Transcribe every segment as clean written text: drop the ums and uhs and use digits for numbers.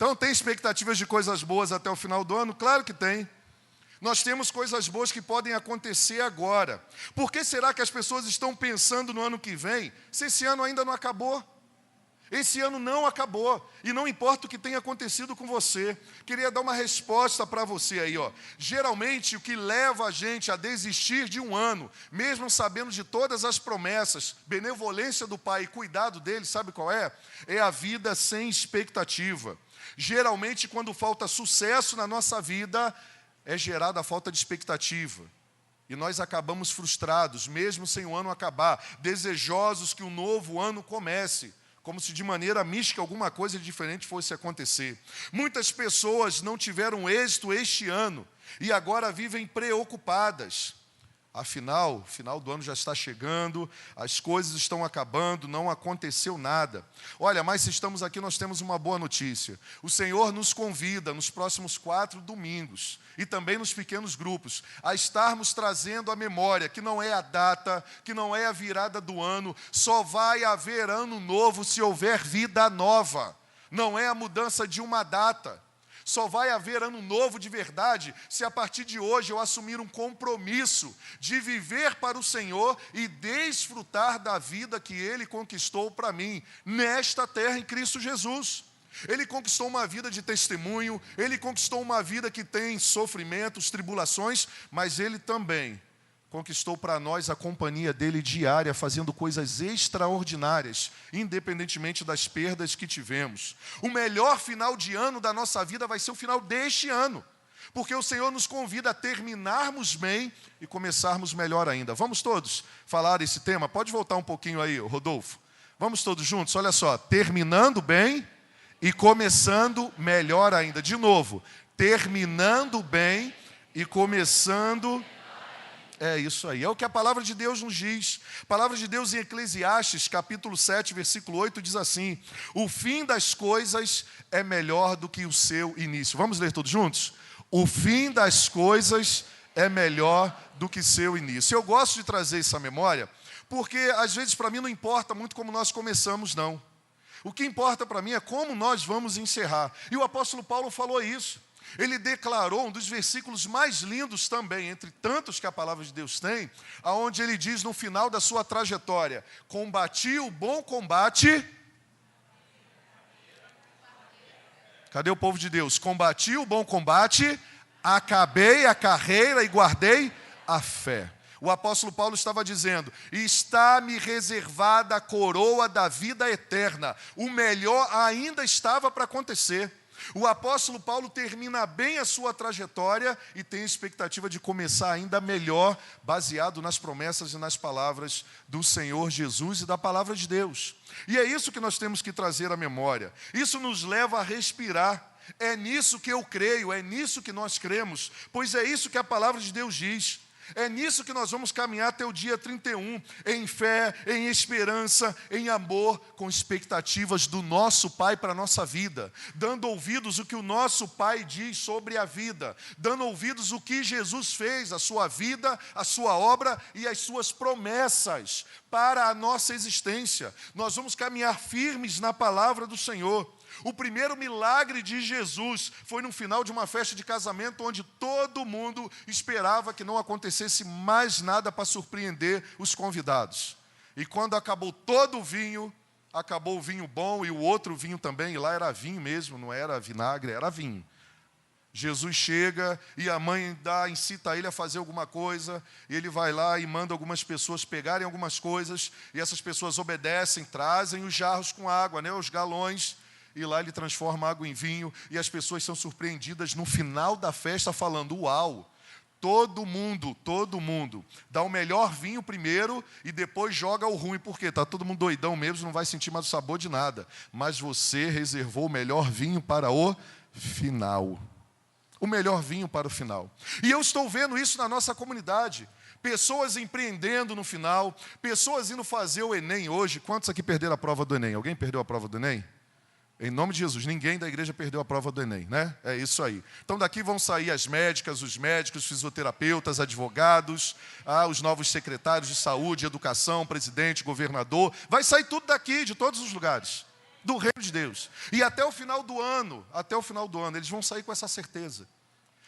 Então, tem expectativas de coisas boas até o final do ano? Claro que tem. Nós temos coisas boas que podem acontecer agora. Por que será que as pessoas estão pensando no ano que vem, se esse ano ainda não acabou? Esse ano não acabou, e não importa o que tenha acontecido com você. Queria dar uma resposta para você aí, ó. Geralmente, o que leva a gente a desistir de um ano, mesmo sabendo de todas as promessas, benevolência do Pai e cuidado dele, sabe qual é? É a vida sem expectativa. Geralmente, quando falta sucesso na nossa vida, é gerada a falta de expectativa. E nós acabamos frustrados, mesmo sem o ano acabar, desejosos que o novo ano comece, como se de maneira mística alguma coisa diferente fosse acontecer. Muitas pessoas não tiveram êxito este ano e agora vivem preocupadas. Afinal, o final do ano já está chegando, as coisas estão acabando, não aconteceu nada. Olha, mas se estamos aqui, nós temos uma boa notícia. O Senhor nos convida nos próximos 4 domingos, e também nos pequenos grupos, a estarmos trazendo à memória que não é a data, que não é a virada do ano, só vai haver ano novo se houver vida nova. Não é a mudança de uma data. Só vai haver ano novo de verdade se a partir de hoje eu assumir um compromisso de viver para o Senhor e desfrutar da vida que Ele conquistou para mim, nesta terra em Cristo Jesus. Ele conquistou uma vida de testemunho, Ele conquistou uma vida que tem sofrimentos, tribulações, mas Ele também conquistou para nós a companhia dele diária, fazendo coisas extraordinárias, independentemente das perdas que tivemos. O melhor final de ano da nossa vida vai ser o final deste ano, porque o Senhor nos convida a terminarmos bem e começarmos melhor ainda. Vamos todos falar esse tema? Pode voltar um pouquinho aí, Rodolfo. Vamos todos juntos? Olha só, terminando bem e começando melhor ainda. De novo, terminando bem e começando. É isso aí, é o que a palavra de Deus nos diz. A palavra de Deus em Eclesiastes, capítulo 7, versículo 8, diz assim: o fim das coisas é melhor do que o seu início. Vamos ler todos juntos? O fim das coisas é melhor do que seu início. Eu gosto de trazer essa memória, porque às vezes para mim não importa muito como nós começamos, não. O que importa para mim é como nós vamos encerrar. E o apóstolo Paulo falou isso. Ele declarou um dos versículos mais lindos também, entre tantos que a palavra de Deus tem, aonde ele diz no final da sua trajetória: combati o bom combate. Cadê o povo de Deus? Combati o bom combate, acabei a carreira e guardei a fé. O apóstolo Paulo estava dizendo: está-me reservada a coroa da vida eterna. O melhor ainda estava para acontecer. O apóstolo Paulo termina bem a sua trajetória e tem a expectativa de começar ainda melhor, baseado nas promessas e nas palavras do Senhor Jesus e da palavra de Deus. E é isso que nós temos que trazer à memória. Isso nos leva a respirar. É nisso que eu creio, é nisso que nós cremos, pois é isso que a palavra de Deus diz. É nisso que nós vamos caminhar até o dia 31, em fé, em esperança, em amor, com expectativas do nosso Pai para a nossa vida, dando ouvidos o que o nosso Pai diz sobre a vida, dando ouvidos o que Jesus fez, a sua vida, a sua obra e as suas promessas para a nossa existência. Nós vamos caminhar firmes na palavra do Senhor. O primeiro milagre de Jesus foi no final de uma festa de casamento, onde todo mundo esperava que não acontecesse mais nada para surpreender os convidados. E quando acabou todo o vinho, acabou o vinho bom e o outro vinho também, e lá era vinho mesmo, não era vinagre, era vinho. Jesus chega e a mãe incita ele a fazer alguma coisa, e ele vai lá e manda algumas pessoas pegarem algumas coisas, e essas pessoas obedecem, trazem os jarros com água, os galões, e lá ele transforma água em vinho, e as pessoas são surpreendidas no final da festa falando: uau, todo mundo dá o melhor vinho primeiro e depois joga o ruim, porque está todo mundo doidão mesmo, não vai sentir mais o sabor de nada, mas você reservou o melhor vinho para o final. O melhor vinho para o final. E eu estou vendo isso na nossa comunidade. Pessoas empreendendo no final, pessoas indo fazer o Enem hoje. Quantos aqui perderam a prova do Enem? Alguém perdeu a prova do Enem? Em nome de Jesus, ninguém da igreja perdeu a prova do Enem, né? É isso aí. Então daqui vão sair as médicas, os médicos, fisioterapeutas, advogados, os novos secretários de saúde, educação, presidente, governador. Vai sair tudo daqui, de todos os lugares. do reino de Deus. E até o final do ano, eles vão sair com essa certeza.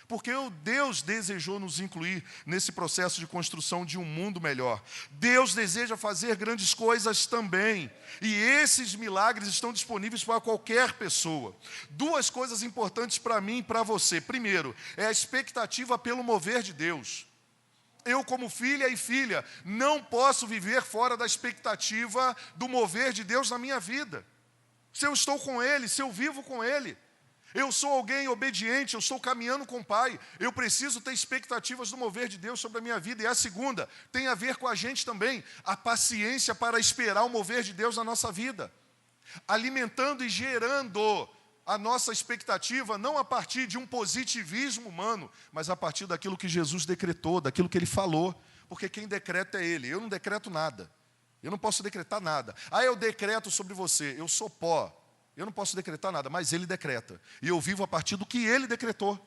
Porque Deus desejou nos incluir nesse processo de construção de um mundo melhor. Deus deseja fazer grandes coisas também. E esses milagres estão disponíveis para qualquer pessoa. Duas coisas importantes para mim e para você. Primeiro, é a expectativa pelo mover de Deus. Eu, como filha e filha, não posso viver fora da expectativa do mover de Deus na minha vida. Se eu estou com Ele, se eu vivo com Ele. Eu sou alguém obediente, eu estou caminhando com o Pai. Eu preciso ter expectativas do mover de Deus sobre a minha vida. E a segunda tem a ver com a gente também, a paciência para esperar o mover de Deus na nossa vida. Alimentando e gerando a nossa expectativa, não a partir de um positivismo humano, mas a partir daquilo que Jesus decretou, daquilo que Ele falou. Porque quem decreta é Ele, eu não decreto nada. Eu não posso decretar nada. Eu decreto sobre você, eu sou pó. Eu não posso decretar nada, mas Ele decreta. E eu vivo a partir do que Ele decretou.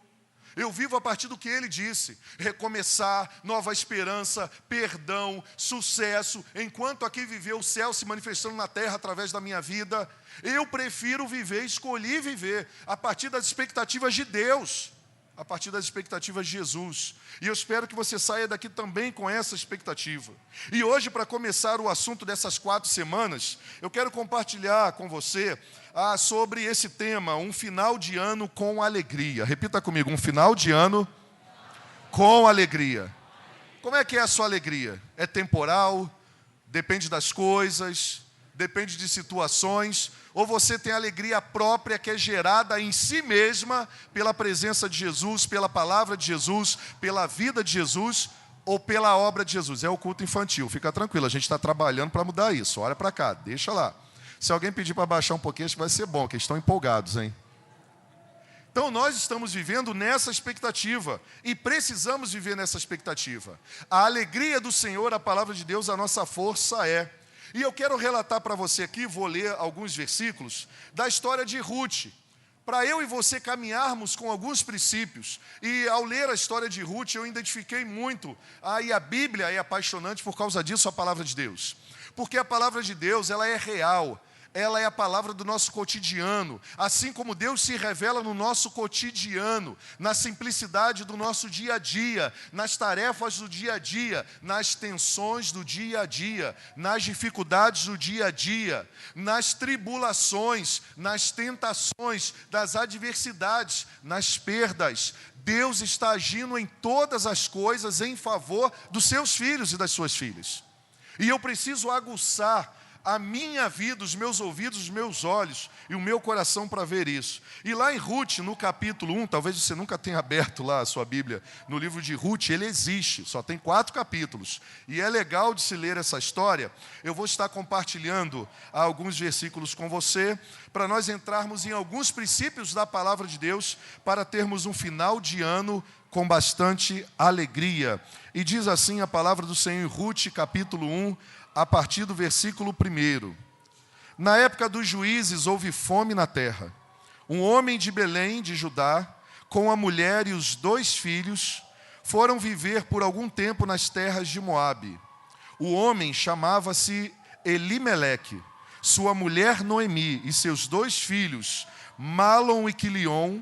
Eu vivo a partir do que Ele disse. Recomeçar, nova esperança, perdão, sucesso. Enquanto aqui viveu o céu se manifestando na terra através da minha vida, eu prefiro viver, escolhi viver a partir das expectativas de Deus. A partir das expectativas de Jesus. E eu espero que você saia daqui também com essa expectativa. E hoje, para começar o assunto dessas 4 semanas, eu quero compartilhar com você sobre esse tema, um final de ano com alegria. Repita comigo, um final de ano com alegria. Como é que é a sua alegria? É temporal? Depende das coisas? Depende de situações? Ou você tem alegria própria que é gerada em si mesma pela presença de Jesus, pela palavra de Jesus, pela vida de Jesus ou pela obra de Jesus? É o culto infantil, fica tranquilo, a gente está trabalhando para mudar isso. Olha para cá, deixa lá. Se alguém pedir para baixar um pouquinho, acho que vai ser bom, que eles estão empolgados, hein? Então nós estamos vivendo nessa expectativa e precisamos viver nessa expectativa. A alegria do Senhor, a palavra de Deus, a nossa força é. E eu quero relatar para você aqui, vou ler alguns versículos, da história de Ruth, para eu e você caminharmos com alguns princípios. E ao ler a história de Ruth, eu identifiquei muito, e a Bíblia é apaixonante por causa disso, a palavra de Deus. Porque a palavra de Deus, ela é real, ela é a palavra do nosso cotidiano, assim como Deus se revela no nosso cotidiano, na simplicidade do nosso dia a dia, nas tarefas do dia a dia, nas tensões do dia a dia, nas dificuldades do dia a dia, nas tribulações, nas tentações, das adversidades, nas perdas. Deus está agindo em todas as coisas em favor dos seus filhos e das suas filhas. E eu preciso aguçar a minha vida, os meus ouvidos, os meus olhos e o meu coração para ver isso. E lá em Ruth, no capítulo 1, talvez você nunca tenha aberto lá a sua Bíblia, no livro de Ruth, ele existe, só tem 4 capítulos. E é legal de se ler essa história. Eu vou estar compartilhando alguns versículos com você, para nós entrarmos em alguns princípios da palavra de Deus, para termos um final de ano com bastante alegria. E diz assim a palavra do Senhor em Ruth, capítulo 1, a partir do versículo 1. Na época dos juízes houve fome na terra. Um homem de Belém, de Judá, com a mulher e os 2 filhos, foram viver por algum tempo nas terras de Moabe. O homem chamava-se Elimeleque, sua mulher Noemi e seus 2 filhos, Malom e Quilion,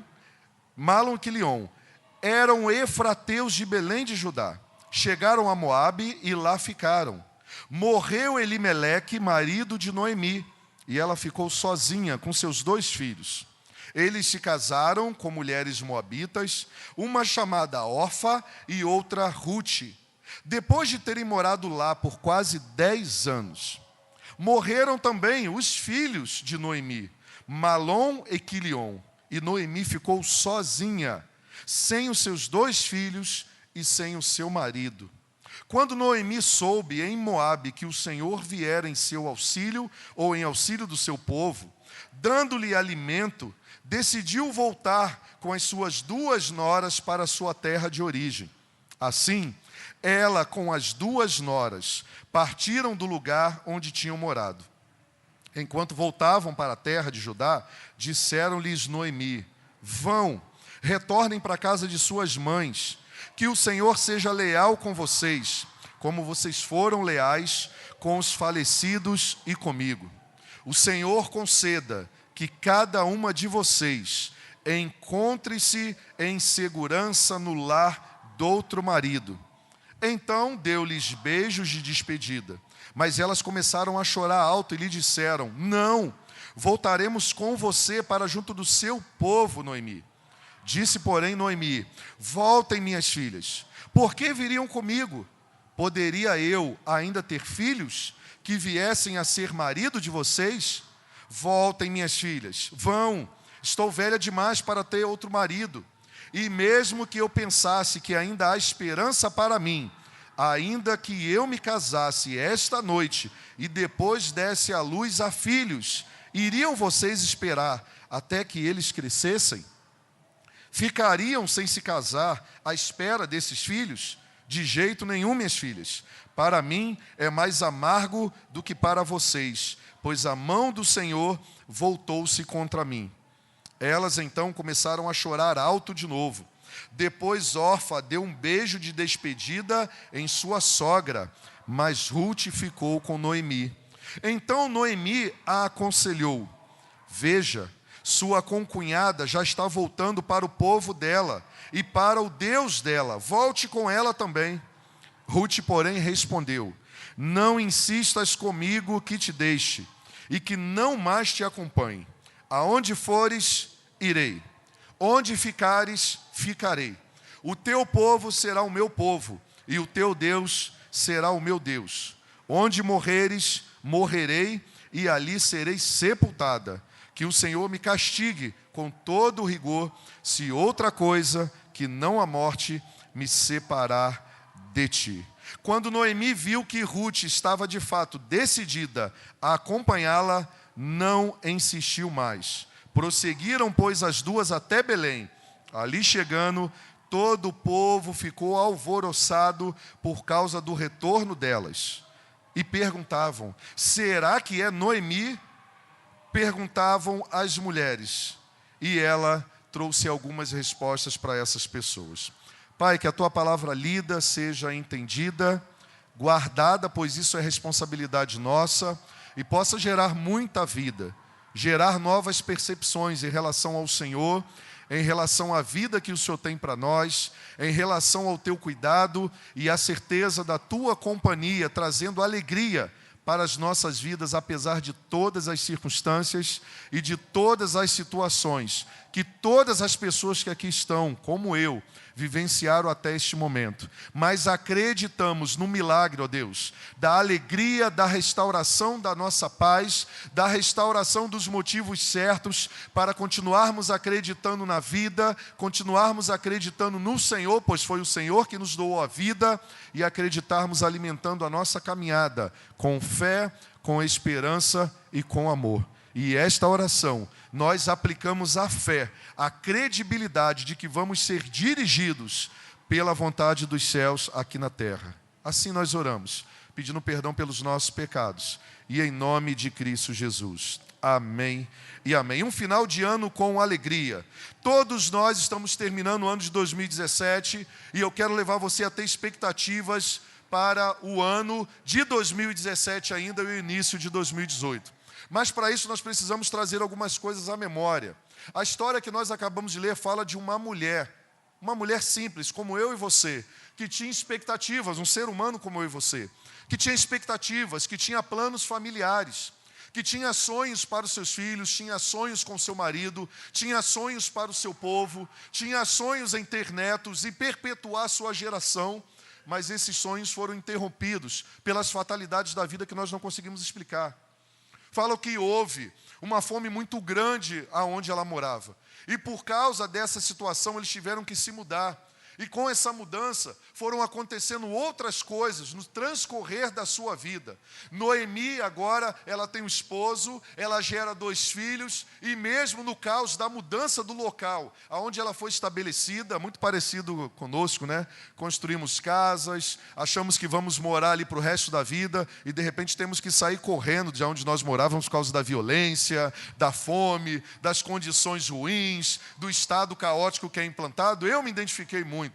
eram efrateus de Belém de Judá. Chegaram a Moabe e lá ficaram. Morreu Elimeleque, marido de Noemi, e ela ficou sozinha com seus 2 filhos. Eles se casaram com mulheres moabitas, uma chamada Orfa e outra Ruth. Depois de terem morado lá por quase 10 anos, morreram também os filhos de Noemi, Malom e Quilion, e Noemi ficou sozinha, sem os seus 2 filhos e sem o seu marido. Quando Noemi soube em Moabe que o Senhor viera em seu auxílio, ou em auxílio do seu povo, dando-lhe alimento, decidiu voltar com as suas 2 noras para a sua terra de origem. Assim, ela com as 2 noras partiram do lugar onde tinham morado. Enquanto voltavam para a terra de Judá, disseram-lhes Noemi: vão, retornem para a casa de suas mães, que o Senhor seja leal com vocês, como vocês foram leais com os falecidos e comigo. O Senhor conceda que cada uma de vocês encontre-se em segurança no lar do outro marido. Então deu-lhes beijos de despedida. Mas elas começaram a chorar alto e lhe disseram: não, voltaremos com você para junto do seu povo, Noemi. Disse, porém, Noemi: voltem, minhas filhas. Por que viriam comigo? Poderia eu ainda ter filhos que viessem a ser marido de vocês? Voltem, minhas filhas, vão. Estou velha demais para ter outro marido. E mesmo que eu pensasse que ainda há esperança para mim, ainda que eu me casasse esta noite e depois desse à luz a filhos, iriam vocês esperar até que eles crescessem? Ficariam sem se casar à espera desses filhos? De jeito nenhum, minhas filhas. Para mim é mais amargo do que para vocês, pois a mão do Senhor voltou-se contra mim. Elas então começaram a chorar alto de novo. Depois Orfa deu um beijo de despedida em sua sogra, mas Ruth ficou com Noemi. Então Noemi a aconselhou: veja, sua concunhada já está voltando para o povo dela e para o Deus dela. Volte com ela também. Ruth, porém, respondeu: não insistas comigo que te deixe e que não mais te acompanhe. Aonde fores, irei. Onde ficares, ficarei. O teu povo será o meu povo e o teu Deus será o meu Deus. Onde morreres, morrerei e ali serei sepultada. Que o Senhor me castigue com todo o rigor, se outra coisa que não a morte me separar de ti. Quando Noemi viu que Ruth estava de fato decidida a acompanhá-la, não insistiu mais. Prosseguiram, pois, as duas até Belém. Ali chegando, todo o povo ficou alvoroçado por causa do retorno delas. E perguntavam: será que é Noemi? Perguntavam as mulheres. E ela trouxe algumas respostas para essas pessoas. Pai, que a tua palavra lida seja entendida, guardada, pois isso é responsabilidade nossa, e possa gerar muita vida, gerar novas percepções em relação ao Senhor, em relação à vida que o Senhor tem para nós, em relação ao teu cuidado e a certeza da tua companhia, trazendo alegria para as nossas vidas, apesar de todas as circunstâncias e de todas as situações, que todas as pessoas que aqui estão, como eu, vivenciaram até este momento. Mas acreditamos no milagre, ó Deus, da alegria, da restauração da nossa paz, da restauração dos motivos certos para continuarmos acreditando na vida, continuarmos acreditando no Senhor, pois foi o Senhor que nos doou a vida, e acreditarmos alimentando a nossa caminhada com fé, com esperança e com amor. E esta oração, nós aplicamos a fé, a credibilidade de que vamos ser dirigidos pela vontade dos céus aqui na terra. Assim nós oramos, pedindo perdão pelos nossos pecados. E em nome de Cristo Jesus. Amém e amém. Um final de ano com alegria. Todos nós estamos terminando o ano de 2017 e eu quero levar você a ter expectativas para o ano de 2017 ainda e o início de 2018. Mas para isso nós precisamos trazer algumas coisas à memória. A história que nós acabamos de ler fala de uma mulher simples, como eu e você, que tinha expectativas, um ser humano como eu e você, que tinha expectativas, que tinha planos familiares, que tinha sonhos para os seus filhos, tinha sonhos com seu marido, tinha sonhos para o seu povo, tinha sonhos em ter netos e perpetuar sua geração, mas esses sonhos foram interrompidos pelas fatalidades da vida que nós não conseguimos explicar. Falam que houve uma fome muito grande aonde ela morava. E por causa dessa situação, eles tiveram que se mudar. E com essa mudança, foram acontecendo outras coisas no transcorrer da sua vida. Noemi, agora, ela tem um esposo, ela gera 2 filhos, e mesmo no caos da mudança do local, onde ela foi estabelecida, muito parecido conosco, né? Construímos casas, achamos que vamos morar ali para o resto da vida, e de repente temos que sair correndo de onde nós morávamos por causa da violência, da fome, das condições ruins, do estado caótico que é implantado. Eu me identifiquei muito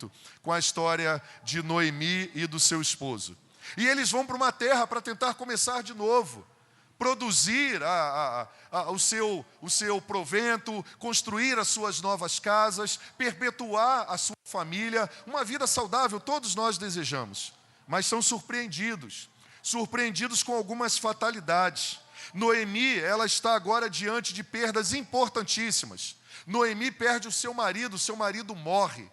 com a história de Noemi e do seu esposo. E eles vão para uma terra para tentar começar de novo, produzir o seu provento, construir as suas novas casas, perpetuar a sua família, uma vida saudável, todos nós desejamos, mas são surpreendidos com algumas fatalidades. Noemi, ela está agora diante de perdas importantíssimas. Noemi perde o seu marido morre.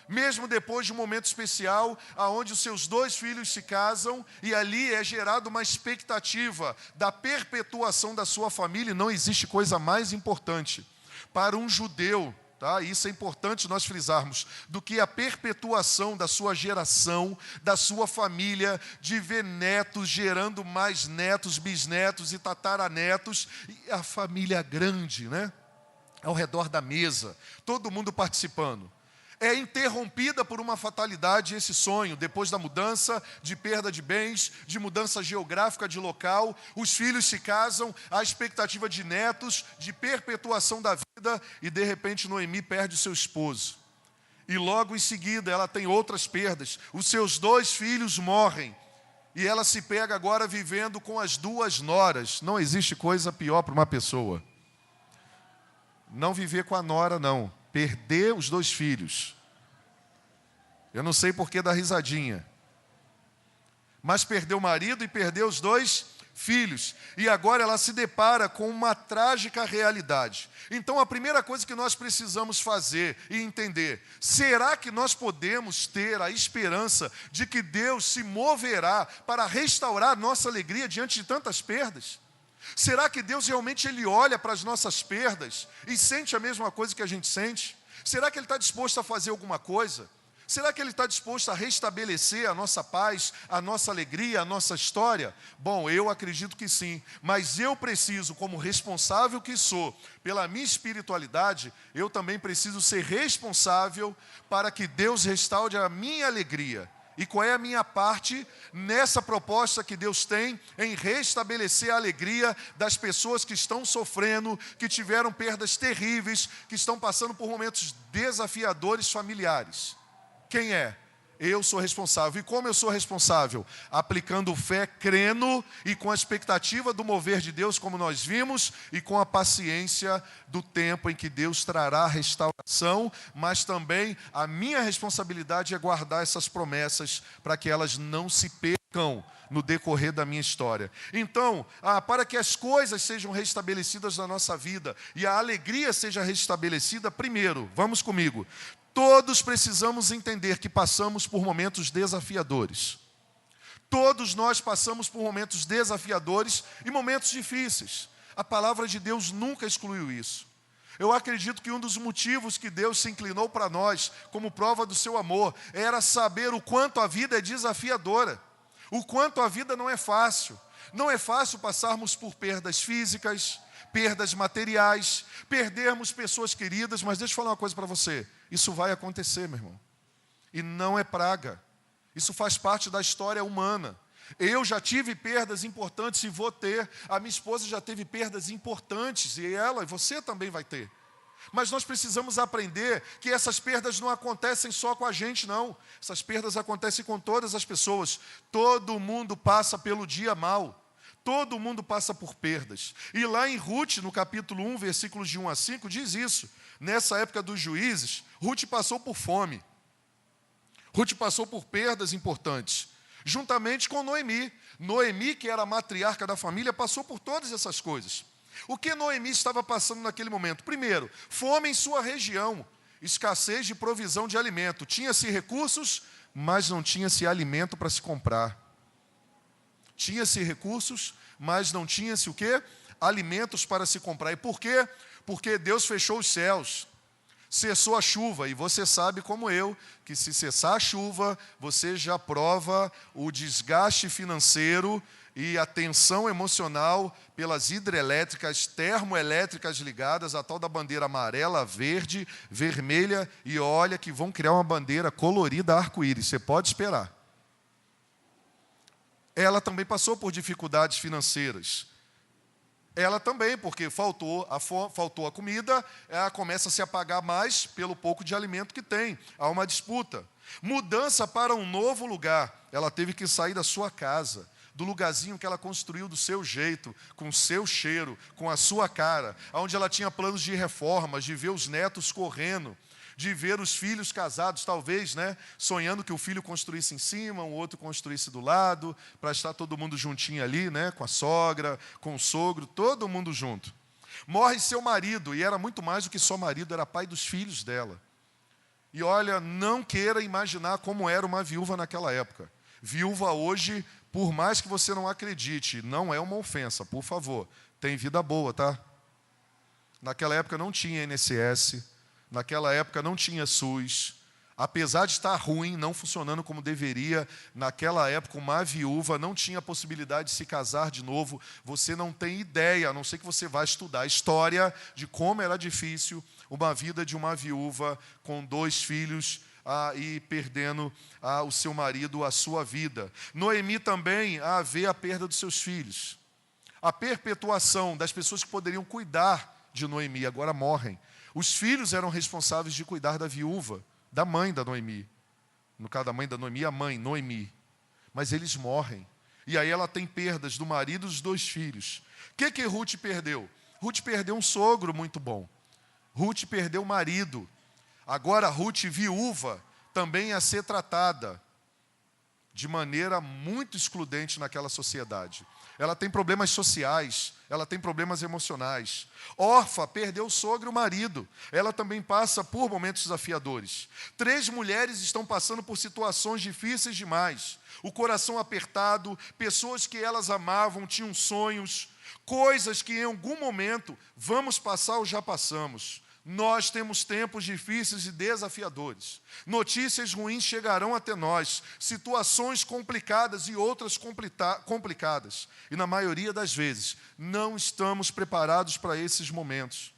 Mesmo depois de um momento especial, onde os seus 2 filhos se casam, e ali é gerada uma expectativa da perpetuação da sua família, e não existe coisa mais importante para um judeu, tá? Isso é importante nós frisarmos, do que a perpetuação da sua geração, da sua família, de ver netos gerando mais netos, bisnetos e tataranetos, e a família grande, né? Ao redor da mesa, todo mundo participando. É interrompida por uma fatalidade esse sonho, depois da mudança, de perda de bens, de mudança geográfica de local, os filhos se casam, a expectativa de netos, de perpetuação da vida, e de repente Noemi perde o seu esposo. E logo em seguida ela tem outras perdas, os seus 2 filhos morrem, e ela se pega agora vivendo com as 2 noras. Não existe coisa pior para uma pessoa. Não viver com a nora, não. Perder os 2 filhos. Eu não sei por que da risadinha. Mas perdeu o marido e perdeu os 2 filhos. E agora ela se depara com uma trágica realidade. Então a primeira coisa que nós precisamos fazer e entender: será que nós podemos ter a esperança de que Deus se moverá para restaurar nossa alegria diante de tantas perdas? Será que Deus realmente Ele olha para as nossas perdas e sente a mesma coisa que a gente sente? Será que Ele está disposto a fazer alguma coisa? Será que Ele está disposto a restabelecer a nossa paz, a nossa alegria, a nossa história? Bom, eu acredito que sim, mas eu preciso, como responsável que sou, pela minha espiritualidade, eu também preciso ser responsável para que Deus restaure a minha alegria. E qual é a minha parte nessa proposta que Deus tem em restabelecer a alegria das pessoas que estão sofrendo, que tiveram perdas terríveis, que estão passando por momentos desafiadores familiares? Quem é? Eu sou responsável. E como eu sou responsável? Aplicando fé, crendo e com a expectativa do mover de Deus, como nós vimos, e com a paciência do tempo em que Deus trará a restauração, mas também a minha responsabilidade é guardar essas promessas para que elas não se percam no decorrer da minha história. Então, para que as coisas sejam restabelecidas na nossa vida e a alegria seja restabelecida, primeiro, vamos comigo, todos precisamos entender que passamos por momentos desafiadores. Todos nós passamos por momentos desafiadores e momentos difíceis. A palavra de Deus nunca excluiu isso. Eu acredito que um dos motivos que Deus se inclinou para nós, como prova do seu amor, era saber o quanto a vida é desafiadora, o quanto a vida não é fácil. Não é fácil passarmos por perdas físicas, perdas materiais, perdermos pessoas queridas, mas deixa eu falar uma coisa para você. Isso vai acontecer, meu irmão. E não é praga. Isso faz parte da história humana. Eu já tive perdas importantes e vou ter. A minha esposa já teve perdas importantes e ela e você também vai ter. Mas nós precisamos aprender que essas perdas não acontecem só com a gente, não. Essas perdas acontecem com todas as pessoas. Todo mundo passa pelo dia mau. Todo mundo passa por perdas. E lá em Rute, no capítulo 1, versículos de 1 a 5, diz isso. Nessa época dos juízes, Rute passou por fome. Rute passou por perdas importantes. Juntamente com Noemi. Noemi, que era a matriarca da família, passou por todas essas coisas. O que Noemi estava passando naquele momento? Primeiro, fome em sua região. Escassez de provisão de alimento. Tinha-se recursos, mas não tinha-se alimento para se comprar. Tinha-se recursos, mas não tinha-se o quê? Alimentos para se comprar. E por quê? Porque Deus fechou os céus, cessou a chuva. E você sabe, como eu, que se cessar a chuva, você já prova o desgaste financeiro e a tensão emocional pelas hidrelétricas, termoelétricas ligadas, a tal da bandeira amarela, verde, vermelha, e olha que vão criar uma bandeira colorida arco-íris. Você pode esperar. Ela também passou por dificuldades financeiras. Ela também, porque faltou a comida, ela começa a se apagar mais pelo pouco de alimento que tem. Há uma disputa. Mudança para um novo lugar. Ela teve que sair da sua casa, do lugarzinho que ela construiu do seu jeito, com o seu cheiro, com a sua cara, onde ela tinha planos de reformas, de ver os netos correndo, de ver os filhos casados, talvez, né, sonhando que o filho construísse em cima, o outro construísse do lado, para estar todo mundo juntinho ali, né, com a sogra, com o sogro, todo mundo junto. Morre seu marido, e era muito mais do que só marido, era pai dos filhos dela. E olha, não queira imaginar como era uma viúva naquela época. Viúva hoje, por mais que você não acredite, não é uma ofensa, por favor, tem vida boa, tá? Naquela época não tinha INSS, naquela época não tinha SUS. Apesar de estar ruim, não funcionando como deveria, naquela época uma viúva não tinha possibilidade de se casar de novo. Você não tem ideia, a não ser que você vá estudar a história de como era difícil uma vida de uma viúva com 2 filhos e perdendo o seu marido, a sua vida. Noemi também vê a perda dos seus filhos. A perpetuação das pessoas que poderiam cuidar de Noemi agora morrem. Os filhos eram responsáveis de cuidar da viúva, da mãe da Noemi. No caso da mãe da Noemi, a mãe, Noemi. Mas eles morrem. E aí ela tem perdas do marido e dos 2 filhos. O que Ruth perdeu? Ruth perdeu um sogro muito bom. Ruth perdeu o marido. Agora Ruth, viúva, também ia ser tratada de maneira muito excludente naquela sociedade. Ela tem problemas sociais, ela tem problemas emocionais. Orfa perdeu o sogro e o marido. Ela também passa por momentos desafiadores. 3 mulheres estão passando por situações difíceis demais. O coração apertado, pessoas que elas amavam, tinham sonhos, coisas que em algum momento vamos passar ou já passamos. Nós temos tempos difíceis e desafiadores. Notícias ruins chegarão até nós, situações complicadas e outras complicadas. E na maioria das vezes, não estamos preparados para esses momentos.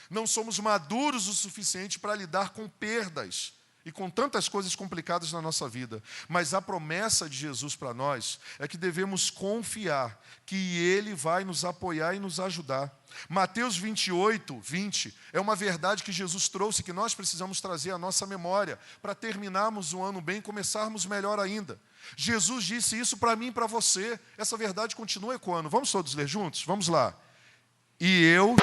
Não somos maduros o suficiente para lidar com perdas e com tantas coisas complicadas na nossa vida. Mas a promessa de Jesus para nós é que devemos confiar que Ele vai nos apoiar e nos ajudar. Mateus 28, 20, é uma verdade que Jesus trouxe, que nós precisamos trazer à nossa memória, para terminarmos o ano bem e começarmos melhor ainda. Jesus disse isso para mim e para você. Essa verdade continua ecoando. Vamos todos ler juntos? Vamos lá. E eu...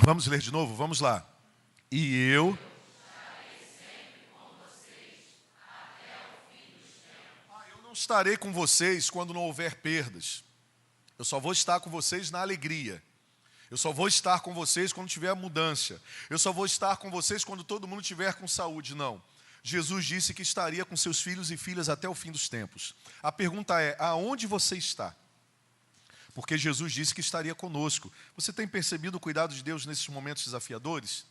Vamos ler de novo? Vamos lá. E eu... Eu não estarei com vocês quando não houver perdas. Eu só vou estar com vocês na alegria. Eu só vou estar com vocês quando tiver mudança. Eu só vou estar com vocês quando todo mundo estiver com saúde. Não. Jesus disse que estaria com seus filhos e filhas até o fim dos tempos. A pergunta é, aonde você está? Porque Jesus disse que estaria conosco. Você tem percebido o cuidado de Deus nesses momentos desafiadores?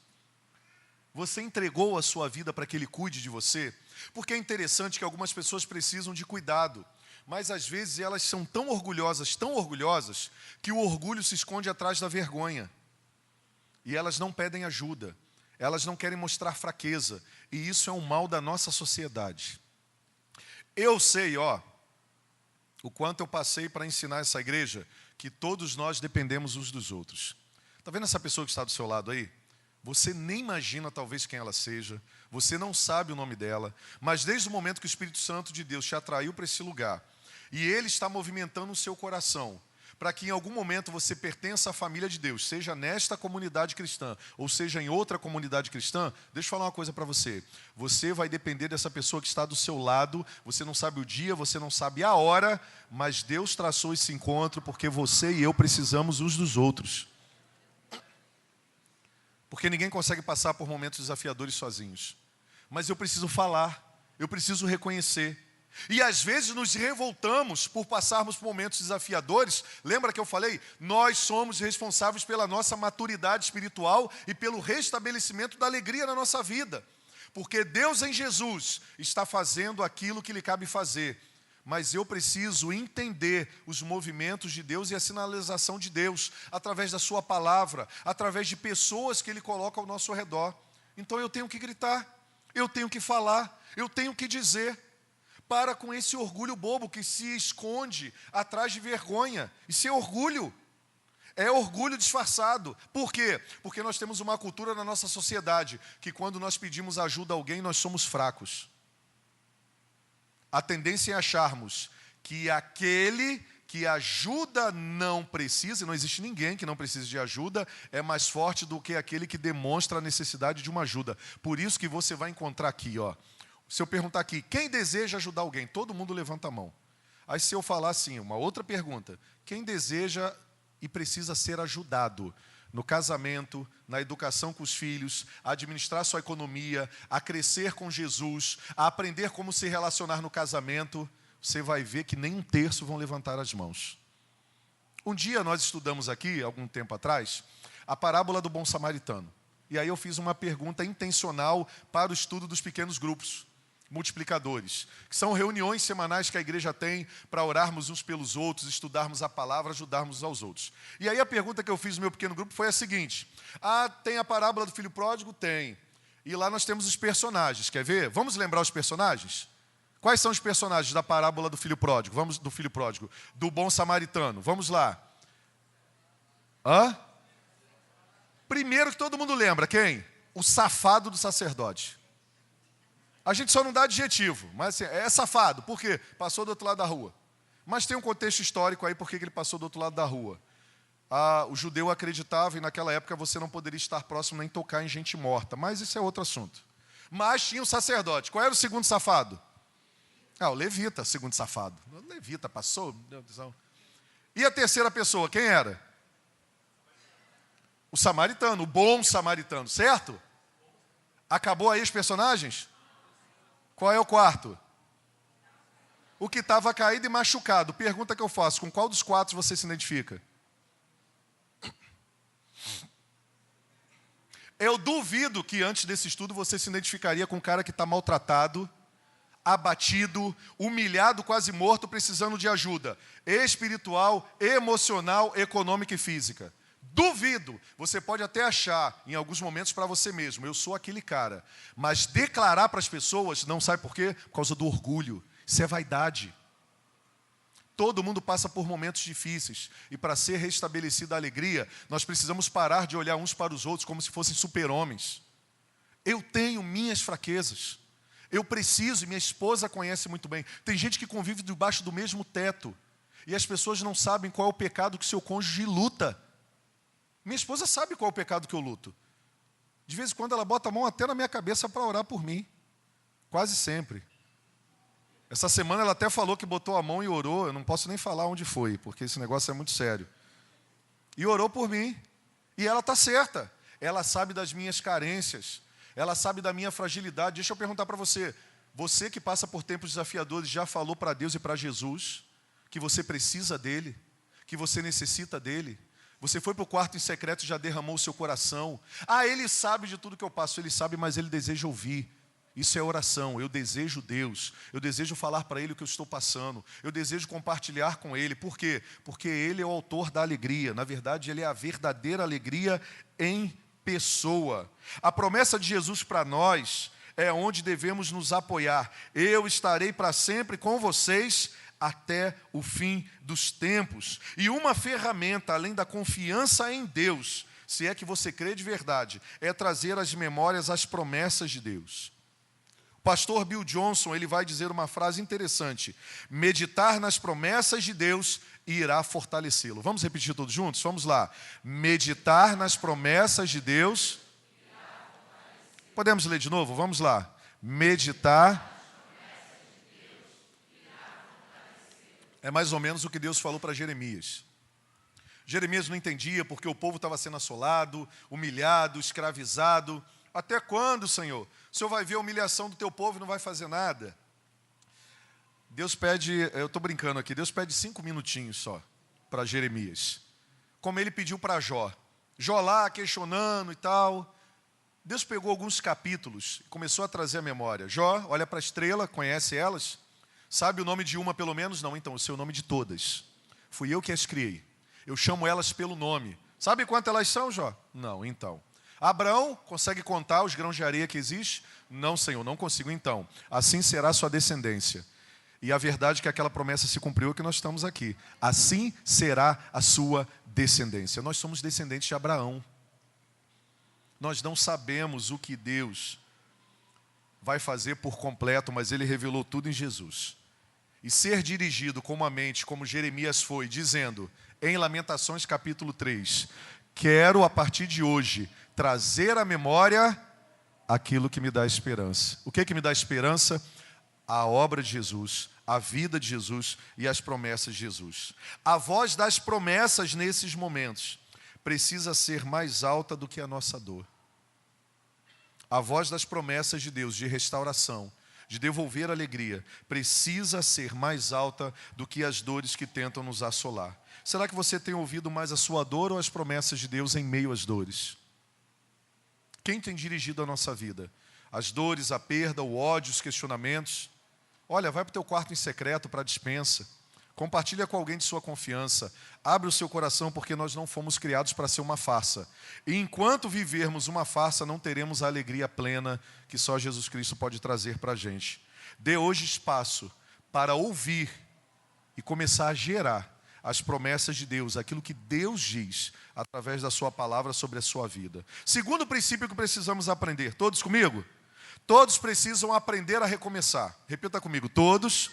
Você entregou a sua vida para que Ele cuide de você? Porque é interessante que algumas pessoas precisam de cuidado, mas às vezes elas são tão orgulhosas, que o orgulho se esconde atrás da vergonha. E elas não pedem ajuda, elas não querem mostrar fraqueza, e isso é um mal da nossa sociedade. Eu sei, o quanto eu passei para ensinar essa igreja, que todos nós dependemos uns dos outros. Está vendo essa pessoa que está do seu lado aí? Você nem imagina talvez quem ela seja, você não sabe o nome dela, mas desde o momento que o Espírito Santo de Deus te atraiu para esse lugar, e Ele está movimentando o seu coração, para que em algum momento você pertença à família de Deus, seja nesta comunidade cristã, ou seja em outra comunidade cristã, deixa eu falar uma coisa para você. Você vai depender dessa pessoa que está do seu lado, você não sabe o dia, você não sabe a hora, mas Deus traçou esse encontro porque você e eu precisamos uns dos outros. Porque ninguém consegue passar por momentos desafiadores sozinhos. Mas eu preciso falar, eu preciso reconhecer. E às vezes nos revoltamos por passarmos por momentos desafiadores. Lembra que eu falei? Nós somos responsáveis pela nossa maturidade espiritual e pelo restabelecimento da alegria na nossa vida. Porque Deus em Jesus está fazendo aquilo que lhe cabe fazer. Mas eu preciso entender os movimentos de Deus e a sinalização de Deus através da sua palavra, através de pessoas que Ele coloca ao nosso redor. Então eu tenho que gritar, eu tenho que falar, eu tenho que dizer. Para com esse orgulho bobo que se esconde atrás de vergonha. Isso é orgulho. É orgulho disfarçado. Por quê? Porque nós temos uma cultura na nossa sociedade que quando nós pedimos ajuda a alguém, nós somos fracos. a tendência é acharmos que aquele que ajuda não precisa, e não existe ninguém que não precise de ajuda, é mais forte do que aquele que demonstra a necessidade de uma ajuda. Por isso que você vai encontrar aqui, ó. Se eu perguntar aqui, quem deseja ajudar alguém? Todo mundo levanta a mão. Aí se eu falar assim, uma outra pergunta, quem deseja e precisa ser ajudado? No casamento, na educação com os filhos, a administrar sua economia, a crescer com Jesus, a aprender como se relacionar no casamento, você vai ver que nem um terço vão levantar as mãos. Um dia nós estudamos aqui, algum tempo atrás, a parábola do bom samaritano. E aí eu fiz uma pergunta intencional para o estudo dos pequenos grupos multiplicadores, que são reuniões semanais que a igreja tem para orarmos uns pelos outros, estudarmos a palavra, ajudarmos uns aos outros. E aí a pergunta que eu fiz no meu pequeno grupo foi a seguinte: tem a parábola do filho pródigo? Tem. E lá nós temos os personagens, quer ver? Vamos lembrar os personagens? Quais são os personagens da parábola do filho pródigo? Do bom samaritano. Vamos lá. Primeiro que todo mundo lembra, quem? O safado do sacerdote. A gente só não dá adjetivo, mas assim, é safado. Por quê? Passou do outro lado da rua. Mas tem um contexto histórico aí porque ele passou do outro lado da rua. O judeu acreditava, e naquela época você não poderia estar próximo nem tocar em gente morta. Mas isso é outro assunto. Mas tinha o sacerdote. Qual era o segundo safado? O levita, segundo safado. O levita passou. E a terceira pessoa, quem era? O samaritano, o bom samaritano, certo? Acabou aí os personagens? Qual é o quarto? O que estava caído e machucado. Pergunta que eu faço, com qual dos quatro você se identifica? Eu duvido que antes desse estudo você se identificaria com um cara que está maltratado, abatido, humilhado, quase morto, precisando de ajuda espiritual, emocional, econômica e física. Duvido. Você pode até achar, em alguns momentos, para você mesmo, eu sou aquele cara. Mas declarar para as pessoas, não sabe por quê? Por causa do orgulho. Isso é vaidade. Todo mundo passa por momentos difíceis. E para ser restabelecida a alegria, nós precisamos parar de olhar uns para os outros como se fossem super-homens. Eu tenho minhas fraquezas. Eu preciso, e minha esposa conhece muito bem. Tem gente que convive debaixo do mesmo teto. E as pessoas não sabem qual é o pecado que seu cônjuge luta. Minha esposa sabe qual é o pecado que eu luto. De vez em quando ela bota a mão até na minha cabeça para orar por mim. Quase sempre. Essa semana ela até falou que botou a mão e orou. Eu não posso nem falar onde foi, porque esse negócio é muito sério. E orou por mim. E ela está certa. Ela sabe das minhas carências. Ela sabe da minha fragilidade. Deixa eu perguntar para você. Você que passa por tempos desafiadores, já falou para Deus e para Jesus que você precisa dEle? Que você necessita dEle? Você foi para o quarto em secreto e já derramou o seu coração? Ele sabe de tudo que eu passo. Ele sabe, mas Ele deseja ouvir. Isso é oração. Eu desejo Deus. Eu desejo falar para Ele o que eu estou passando. Eu desejo compartilhar com Ele. Por quê? Porque Ele é o autor da alegria. Na verdade, Ele é a verdadeira alegria em pessoa. A promessa de Jesus para nós é onde devemos nos apoiar. Eu estarei para sempre com vocês até o fim dos tempos. E uma ferramenta, além da confiança em Deus, se é que você crê de verdade, é trazer às memórias as promessas de Deus. O pastor Bill Johnson, ele vai dizer uma frase interessante: meditar nas promessas de Deus irá fortalecê-lo. Vamos repetir todos juntos? Vamos lá. Meditar nas promessas de Deus. Podemos ler de novo? Vamos lá. Meditar. É mais ou menos o que Deus falou para Jeremias. Jeremias não entendia porque o povo estava sendo assolado, humilhado, escravizado. Até quando, Senhor? O Senhor vai ver a humilhação do teu povo e não vai fazer nada. Deus pede, eu estou brincando aqui, Deus pede 5 minutinhos só para Jeremias. Como ele pediu para Jó. Jó lá questionando e tal. Deus pegou alguns capítulos e começou a trazer a memória. Jó, olha para a estrela, conhece elas? Sabe o nome de uma pelo menos? Não, então, eu sei o nome de todas. Fui eu que as criei. Eu chamo elas pelo nome. Sabe quantas elas são, Jó? Não, então. Abraão, consegue contar os grãos de areia que existe? Não, Senhor, não consigo então. Assim será a sua descendência. E a verdade é que aquela promessa se cumpriu, é que nós estamos aqui. Assim será a sua descendência. Nós somos descendentes de Abraão. Nós não sabemos o que Deus vai fazer por completo, mas Ele revelou tudo em Jesus. e ser dirigido com uma mente como Jeremias foi, dizendo, em Lamentações capítulo 3, quero a partir de hoje trazer à memória aquilo que me dá esperança. O que me dá esperança? A obra de Jesus, a vida de Jesus e as promessas de Jesus. A voz das promessas nesses momentos precisa ser mais alta do que a nossa dor. A voz das promessas de Deus, de restauração, de devolver alegria, precisa ser mais alta do que as dores que tentam nos assolar. Será que você tem ouvido mais a sua dor ou as promessas de Deus em meio às dores? Quem tem dirigido a nossa vida? As dores, a perda, o ódio, os questionamentos? Olha, vai para o teu quarto em secreto, para a despensa. Compartilha com alguém de sua confiança. Abre o seu coração, porque nós não fomos criados para ser uma farsa. E enquanto vivermos uma farsa, não teremos a alegria plena que só Jesus Cristo pode trazer para a gente. Dê hoje espaço para ouvir e começar a gerar as promessas de Deus, aquilo que Deus diz através da sua palavra sobre a sua vida. Segundo princípio que precisamos aprender. Todos comigo? Todos precisam aprender a recomeçar. Repita comigo. Todos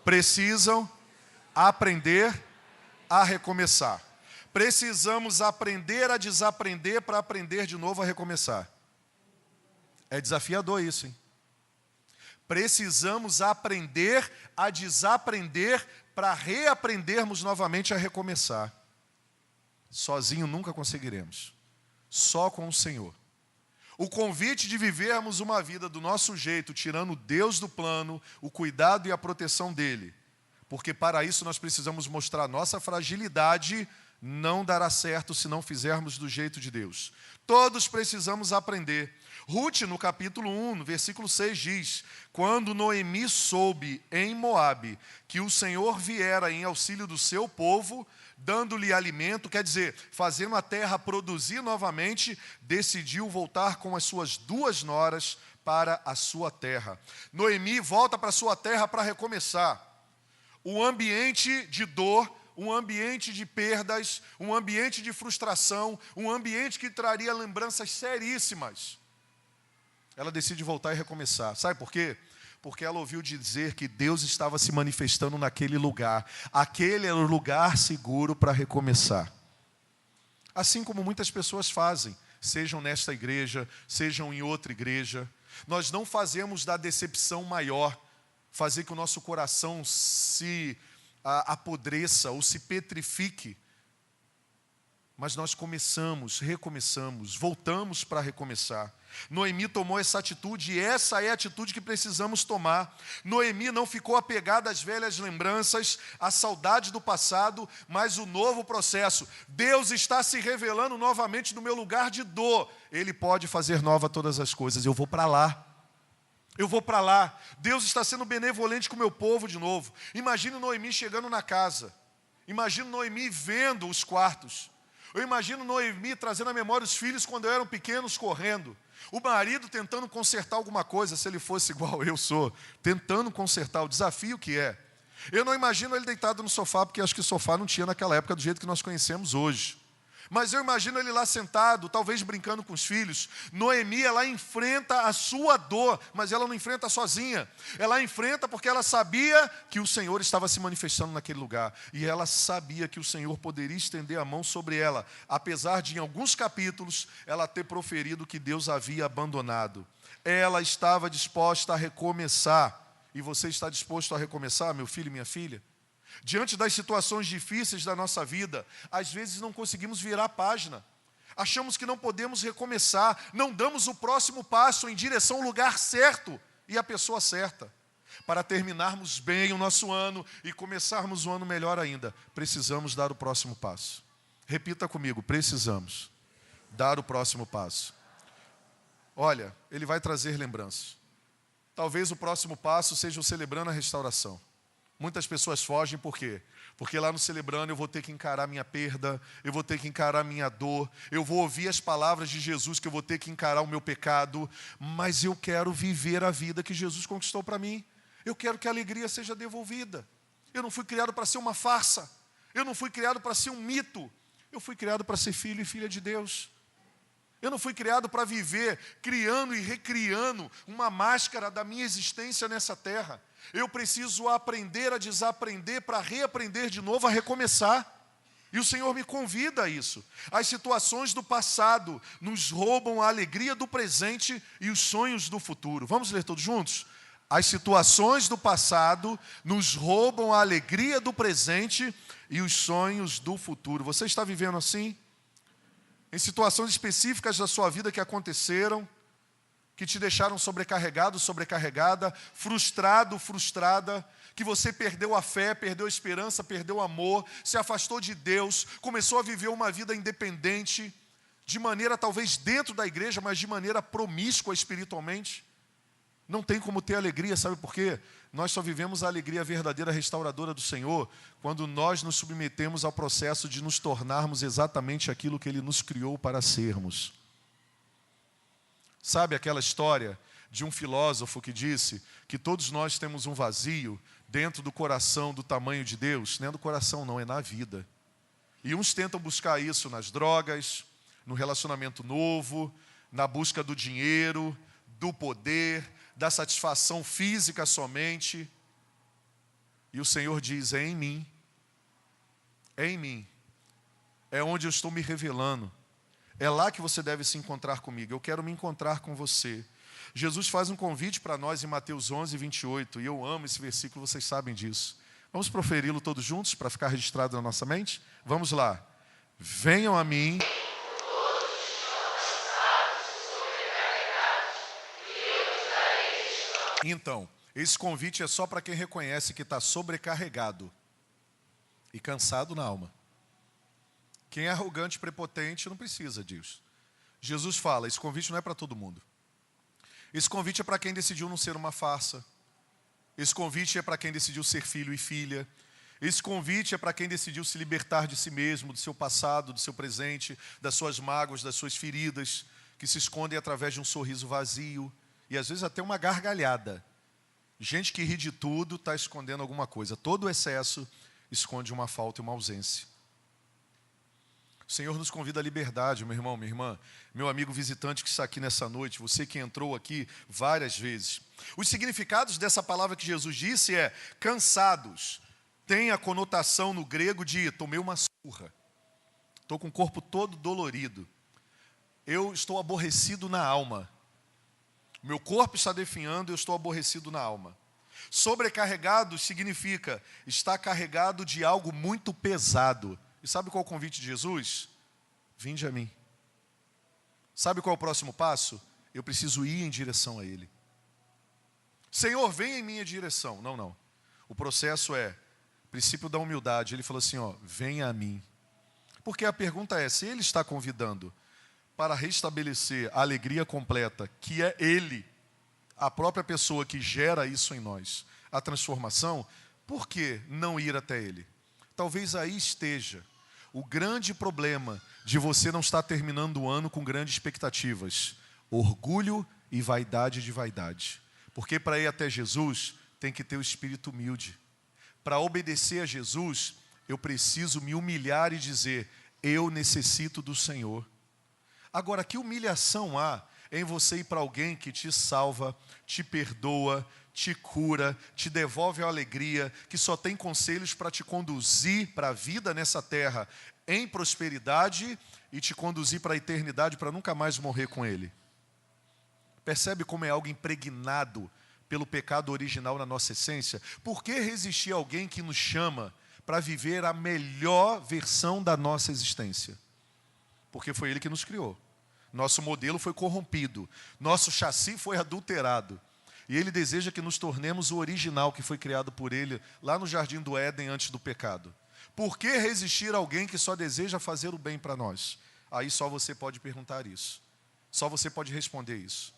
precisam aprender a recomeçar. Precisamos aprender a desaprender para aprender de novo a recomeçar. É desafiador isso, hein? Precisamos aprender a desaprender para reaprendermos novamente a recomeçar. Sozinho nunca conseguiremos. Só com o Senhor. O convite de vivermos uma vida do nosso jeito, tirando Deus do plano, o cuidado e a proteção dEle. Porque para isso nós precisamos mostrar nossa fragilidade, não dará certo se não fizermos do jeito de Deus. Todos precisamos aprender. Ruth, no capítulo 1, no versículo 6, diz, quando Noemi soube em Moabe que o Senhor viera em auxílio do seu povo, dando-lhe alimento, quer dizer, fazendo a terra produzir novamente, decidiu voltar com as suas 2 noras para a sua terra. Noemi volta para a sua terra para recomeçar. Um ambiente de dor, um ambiente de perdas, um ambiente de frustração, um ambiente que traria lembranças seríssimas. Ela decide voltar e recomeçar. Sabe por quê? Porque ela ouviu dizer que Deus estava se manifestando naquele lugar. Aquele era o lugar seguro para recomeçar. Assim como muitas pessoas fazem, sejam nesta igreja, sejam em outra igreja. Nós não fazemos da decepção maior, fazer que o nosso coração se apodreça ou se petrifique. Mas nós começamos, recomeçamos, voltamos para recomeçar. Noemi tomou essa atitude e essa é a atitude que precisamos tomar. Noemi não ficou apegada às velhas lembranças, à saudade do passado, mas o novo processo. Deus está se revelando novamente no meu lugar de dor. Ele pode fazer nova todas as coisas. Eu vou para lá. Eu vou para lá. Deus está sendo benevolente com o meu povo de novo. Imagine Noemi chegando na casa. Imagine Noemi vendo os quartos. Eu imagino Noemi trazendo à memória os filhos quando eram pequenos, correndo. O marido tentando consertar alguma coisa, se ele fosse igual eu sou, tentando consertar, o desafio que é. Eu não imagino ele deitado no sofá, porque acho que sofá não tinha naquela época do jeito que nós conhecemos hoje. Mas eu imagino ele lá sentado, talvez brincando com os filhos. Noemi, ela enfrenta a sua dor, mas ela não enfrenta sozinha. Ela enfrenta porque ela sabia que o Senhor estava se manifestando naquele lugar. E ela sabia que o Senhor poderia estender a mão sobre ela, apesar de em alguns capítulos ela ter proferido que Deus havia abandonado. Ela estava disposta a recomeçar. E você está disposto a recomeçar, meu filho e minha filha? Diante das situações difíceis da nossa vida, às vezes não conseguimos virar a página. Achamos que não podemos recomeçar, não damos o próximo passo em direção ao lugar certo e à pessoa certa. Para terminarmos bem o nosso ano e começarmos o ano melhor ainda, precisamos dar o próximo passo. Repita comigo, precisamos dar o próximo passo. Olha, ele vai trazer lembranças. Talvez o próximo passo seja o celebrando a restauração. Muitas pessoas fogem, por quê? Porque lá no celebrando eu vou ter que encarar minha perda, eu vou ter que encarar minha dor, eu vou ouvir as palavras de Jesus que eu vou ter que encarar o meu pecado, mas eu quero viver a vida que Jesus conquistou para mim. Eu quero que a alegria seja devolvida. Eu não fui criado para ser uma farsa, eu não fui criado para ser um mito, eu fui criado para ser filho e filha de Deus. Eu não fui criado para viver criando e recriando uma máscara da minha existência nessa terra. Eu preciso aprender a desaprender para reaprender de novo, a recomeçar. E o Senhor me convida a isso. As situações do passado nos roubam a alegria do presente e os sonhos do futuro. Vamos ler todos juntos? As situações do passado nos roubam a alegria do presente e os sonhos do futuro. Você está vivendo assim? Em situações específicas da sua vida que aconteceram, que te deixaram sobrecarregado, sobrecarregada, frustrado, frustrada, que você perdeu a fé, perdeu a esperança, perdeu o amor, se afastou de Deus, começou a viver uma vida independente, de maneira talvez dentro da igreja, mas de maneira promíscua espiritualmente. Não tem como ter alegria, sabe por quê? Nós só vivemos a alegria verdadeira, restauradora do Senhor, quando nós nos submetemos ao processo de nos tornarmos exatamente aquilo que Ele nos criou para sermos. Sabe aquela história de um filósofo que disse que todos nós temos um vazio dentro do coração do tamanho de Deus? Não é do coração não, é na vida. E uns tentam buscar isso nas drogas, no relacionamento novo, na busca do dinheiro, do poder, da satisfação física somente. E o Senhor diz, é em mim, é onde eu estou me revelando. É lá que você deve se encontrar comigo. Eu quero me encontrar com você. Jesus faz um convite para nós em Mateus 11, 28. E eu amo esse versículo, vocês sabem disso. Vamos proferi-lo todos juntos para ficar registrado na nossa mente? Vamos lá. Venham a mim. Então, esse convite é só para quem reconhece que está sobrecarregado e cansado na alma. Quem é arrogante e prepotente não precisa disso. Jesus fala, esse convite não é para todo mundo. Esse convite é para quem decidiu não ser uma farsa. Esse convite é para quem decidiu ser filho e filha. Esse convite é para quem decidiu se libertar de si mesmo, do seu passado, do seu presente, das suas mágoas, das suas feridas, que se escondem através de um sorriso vazio e às vezes até uma gargalhada. Gente que ri de tudo está escondendo alguma coisa. Todo excesso esconde uma falta e uma ausência. O Senhor nos convida à liberdade, meu irmão, minha irmã, meu amigo visitante que está aqui nessa noite, você que entrou aqui várias vezes. Os significados dessa palavra que Jesus disse é cansados. Tem a conotação no grego de tomei uma surra. Estou com o corpo todo dolorido. Eu estou aborrecido na alma. Meu corpo está definhando, eu estou aborrecido na alma. Sobrecarregado significa estar carregado de algo muito pesado. E sabe qual é o convite de Jesus? Vinde a mim. Sabe qual é o próximo passo? Eu preciso ir em direção a Ele. Senhor, vem em minha direção. Não. O processo é, princípio da humildade. Ele falou assim, venha a mim. Porque a pergunta é, se Ele está convidando para restabelecer a alegria completa, que é Ele, a própria pessoa que gera isso em nós, a transformação, por que não ir até Ele? Talvez aí esteja o grande problema de você não estar terminando o ano com grandes expectativas. Orgulho e vaidade de vaidade. Porque para ir até Jesus, tem que ter o espírito humilde. Para obedecer a Jesus, eu preciso me humilhar e dizer, eu necessito do Senhor. Agora, que humilhação há em você ir para alguém que te salva, te perdoa, te cura, te devolve a alegria, que só tem conselhos para te conduzir para a vida nessa terra em prosperidade e te conduzir para a eternidade para nunca mais morrer com Ele. Percebe como é algo impregnado pelo pecado original na nossa essência? Por que resistir a alguém que nos chama para viver a melhor versão da nossa existência? Porque foi Ele que nos criou. Nosso modelo foi corrompido, nosso chassi foi adulterado. E Ele deseja que nos tornemos o original que foi criado por Ele lá no Jardim do Éden antes do pecado. Por que resistir a alguém que só deseja fazer o bem para nós? Aí só você pode perguntar isso. Só você pode responder isso.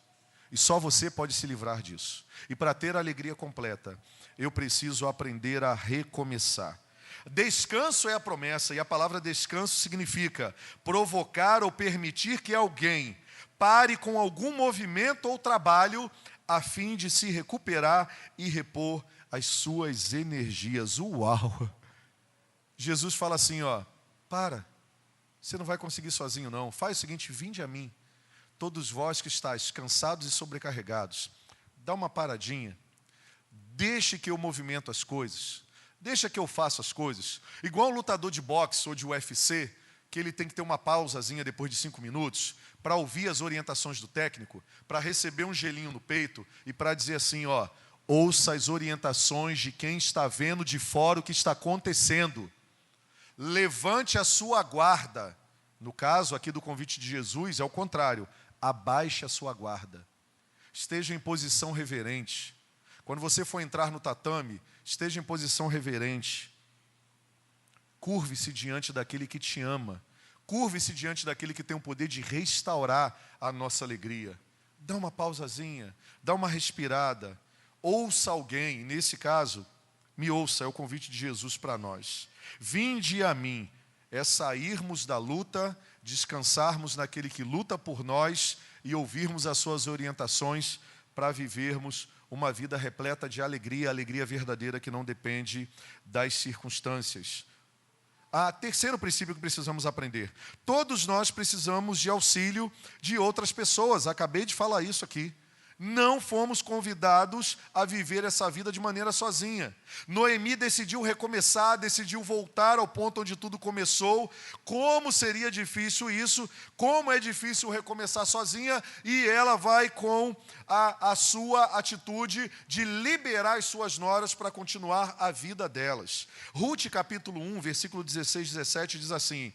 E só você pode se livrar disso. E para ter a alegria completa, eu preciso aprender a recomeçar. Descanso é a promessa, e a palavra descanso significa provocar ou permitir que alguém pare com algum movimento ou trabalho a fim de se recuperar e repor as suas energias. Uau! Jesus fala assim, para, você não vai conseguir sozinho não. Faz o seguinte, vinde a mim. Todos vós que estáis cansados e sobrecarregados, dá uma paradinha, deixe que eu movimento as coisas, deixa que eu faça as coisas. Igual um lutador de boxe ou de UFC, que ele tem que ter uma pausazinha depois de 5 minutos, para ouvir as orientações do técnico, para receber um gelinho no peito e para dizer assim, ó, ouça as orientações de quem está vendo de fora o que está acontecendo. Levante a sua guarda. No caso aqui do convite de Jesus, é o contrário. Abaixe a sua guarda. Esteja em posição reverente. Quando você for entrar no tatame, esteja em posição reverente. Curve-se diante daquele que te ama. Curve-se diante daquele que tem o poder de restaurar a nossa alegria. Dá uma pausazinha, dá uma respirada. Ouça alguém, nesse caso, me ouça, é o convite de Jesus para nós. Vinde a mim, é sairmos da luta, descansarmos naquele que luta por nós e ouvirmos as suas orientações para vivermos uma vida repleta de alegria, alegria verdadeira que não depende das circunstâncias. Terceiro princípio que precisamos aprender. Todos nós precisamos de auxílio de outras pessoas. Acabei de falar isso aqui. Não fomos convidados a viver essa vida de maneira sozinha. Noemi decidiu recomeçar, decidiu voltar ao ponto onde tudo começou. Como seria difícil isso, como é difícil recomeçar sozinha, e ela vai com a sua atitude de liberar as suas noras para continuar a vida delas. Ruth, capítulo 1, versículo 16 e 17, diz assim: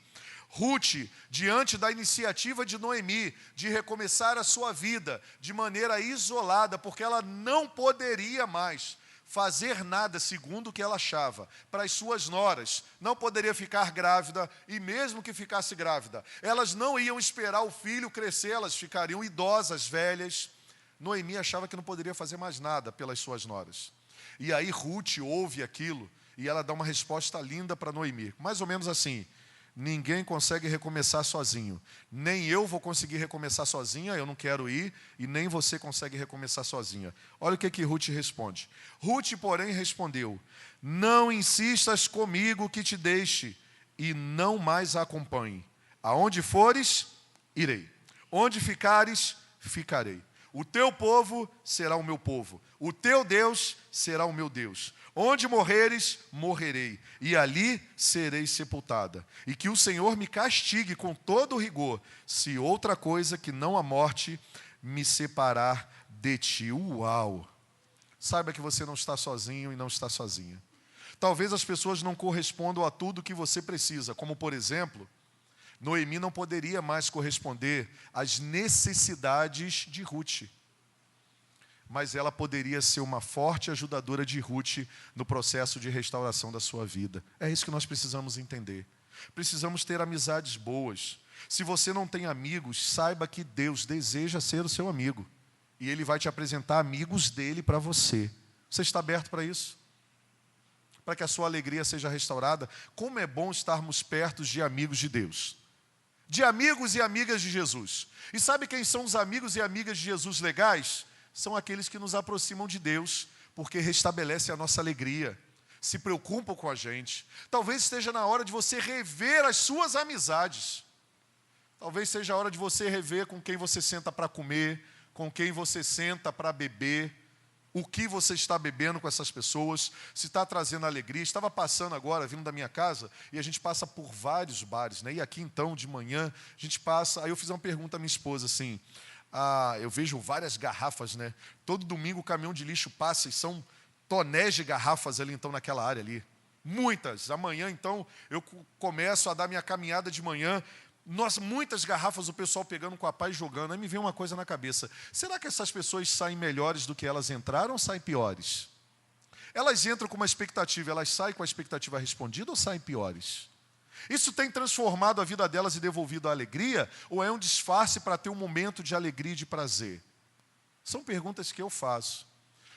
Ruth, diante da iniciativa de Noemi, de recomeçar a sua vida de maneira isolada, porque ela não poderia mais fazer nada segundo o que ela achava, para as suas noras, não poderia ficar grávida, e mesmo que ficasse grávida, elas não iam esperar o filho crescer, elas ficariam idosas, velhas. Noemi achava que não poderia fazer mais nada pelas suas noras. E aí Ruth ouve aquilo, e ela dá uma resposta linda para Noemi, mais ou menos assim: ninguém consegue recomeçar sozinho. Nem eu vou conseguir recomeçar sozinha, eu não quero ir, e nem você consegue recomeçar sozinha. Olha o que Ruth responde. Ruth, porém, respondeu: não insistas comigo que te deixe, e não mais a acompanhe. Aonde fores, irei. Onde ficares, ficarei. O teu povo será o meu povo. O teu Deus será o meu Deus. Onde morreres, morrerei, e ali serei sepultada. E que o Senhor me castigue com todo rigor, se outra coisa que não a morte me separar de ti. Uau! Saiba que você não está sozinho e não está sozinha. Talvez as pessoas não correspondam a tudo que você precisa, como por exemplo, Noemi não poderia mais corresponder às necessidades de Ruth. Mas ela poderia ser uma forte ajudadora de Ruth no processo de restauração da sua vida. É isso que nós precisamos entender. Precisamos ter amizades boas. Se você não tem amigos, saiba que Deus deseja ser o seu amigo. E Ele vai te apresentar amigos dele para você. Você está aberto para isso? Para que a sua alegria seja restaurada? Como é bom estarmos perto de amigos de Deus. De amigos e amigas de Jesus. E sabe quem são os amigos e amigas de Jesus legais? São aqueles que nos aproximam de Deus, porque restabelecem a nossa alegria, se preocupam com a gente. Talvez esteja na hora de você rever as suas amizades. Talvez seja a hora de você rever com quem você senta para comer, com quem você senta para beber, o que você está bebendo com essas pessoas, se está trazendo alegria. Estava passando agora, vindo da minha casa, e a gente passa por vários bares, né? E aqui então, de manhã, a gente passa. Aí eu fiz uma pergunta à minha esposa assim: eu vejo várias garrafas, né? Todo domingo o caminhão de lixo passa e são tonéis de garrafas ali, então, naquela área ali. Muitas. Amanhã, então, eu começo a dar minha caminhada de manhã. Nossa, muitas garrafas, o pessoal pegando com a pá e jogando. Aí me vem uma coisa na cabeça: será que essas pessoas saem melhores do que elas entraram ou saem piores? Elas entram com uma expectativa, elas saem com a expectativa respondida ou saem piores? Isso tem transformado a vida delas e devolvido a alegria? Ou é um disfarce para ter um momento de alegria e de prazer? São perguntas que eu faço.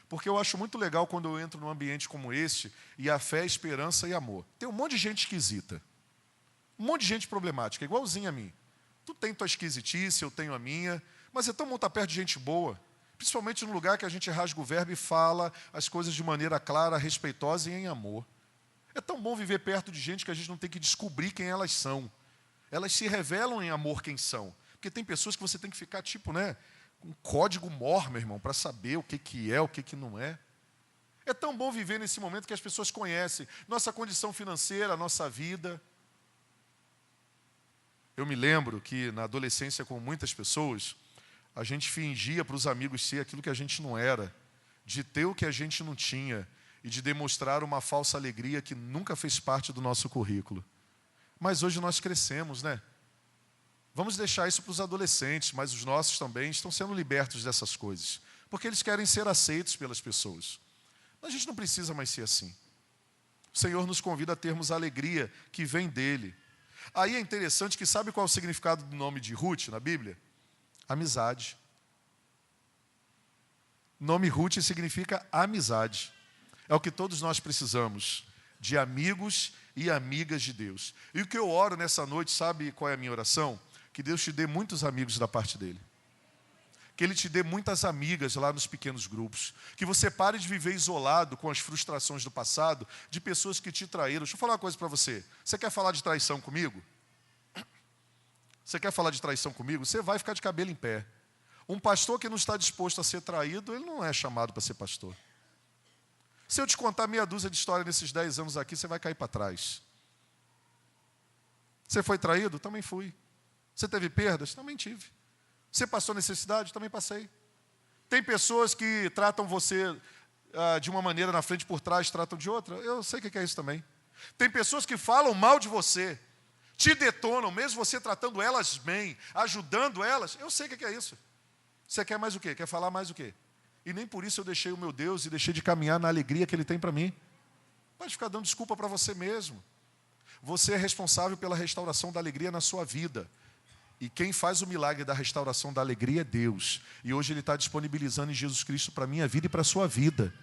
Porque eu acho muito legal quando eu entro num ambiente como este, e a fé, esperança e amor. Tem um monte de gente esquisita. Um monte de gente problemática, igualzinha a mim. Tu tem tua esquisitice, eu tenho a minha, mas é tão bom estar perto de gente boa. Principalmente no lugar que a gente rasga o verbo e fala as coisas de maneira clara, respeitosa e em amor. É tão bom viver perto de gente que a gente não tem que descobrir quem elas são. Elas se revelam em amor quem são. Porque tem pessoas que você tem que ficar tipo, né, com um código mor, meu irmão, para saber o que é, o que não é. É tão bom viver nesse momento que as pessoas conhecem nossa condição financeira, nossa vida. Eu me lembro que na adolescência, com muitas pessoas, a gente fingia para os amigos ser aquilo que a gente não era, de ter o que a gente não tinha e de demonstrar uma falsa alegria que nunca fez parte do nosso currículo. Mas hoje nós crescemos, né? Vamos deixar isso para os adolescentes, mas os nossos também estão sendo libertos dessas coisas, porque eles querem ser aceitos pelas pessoas. A gente não precisa mais ser assim. O Senhor nos convida a termos a alegria que vem dEle. Aí é interessante que sabe qual é o significado do nome de Ruth na Bíblia? Amizade. O nome Ruth significa amizade. É o que todos nós precisamos, de amigos e amigas de Deus. E o que eu oro nessa noite, sabe qual é a minha oração? Que Deus te dê muitos amigos da parte dEle. Que Ele te dê muitas amigas lá nos pequenos grupos. Que você pare de viver isolado com as frustrações do passado, de pessoas que te traíram. Deixa eu falar uma coisa para você. Você quer falar de traição comigo? Você quer falar de traição comigo? Você vai ficar de cabelo em pé. Um pastor que não está disposto a ser traído, ele não é chamado para ser pastor. Se eu te contar meia dúzia de história nesses 10 anos aqui, você vai cair para trás. Você foi traído? Também fui. Você teve perdas? Também tive. Você passou necessidade? Também passei. Tem pessoas que tratam você de uma maneira na frente e por trás, tratam de outra. Eu sei o que é isso também. Tem pessoas que falam mal de você, te detonam, mesmo você tratando elas bem, ajudando elas. Eu sei o que é isso. Você quer mais o quê? Quer falar mais o quê? E nem por isso eu deixei o meu Deus e deixei de caminhar na alegria que Ele tem para mim. Pode ficar dando desculpa para você mesmo. Você é responsável pela restauração da alegria na sua vida. E quem faz o milagre da restauração da alegria é Deus. E hoje Ele está disponibilizando em Jesus Cristo para a minha vida e para a sua vida.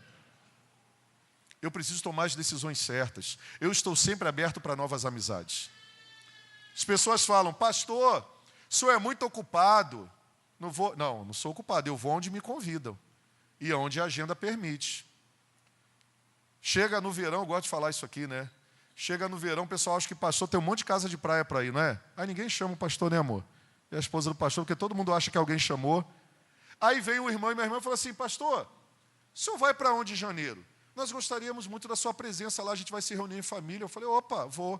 Eu preciso tomar as decisões certas. Eu estou sempre aberto para novas amizades. As pessoas falam, pastor, o senhor é muito ocupado. Não sou ocupado, eu vou onde me convidam. E onde a agenda permite. Chega no verão, eu gosto de falar isso aqui, né? Chega no verão, o pessoal acha que pastor tem um monte de casa de praia para ir, não é? Aí ninguém chama o pastor, né, amor? E a esposa do pastor, porque todo mundo acha que alguém chamou. Aí vem o irmão e minha irmã fala assim, pastor, o senhor vai para onde em janeiro? Nós gostaríamos muito da sua presença lá, a gente vai se reunir em família. Eu falei, opa, vou.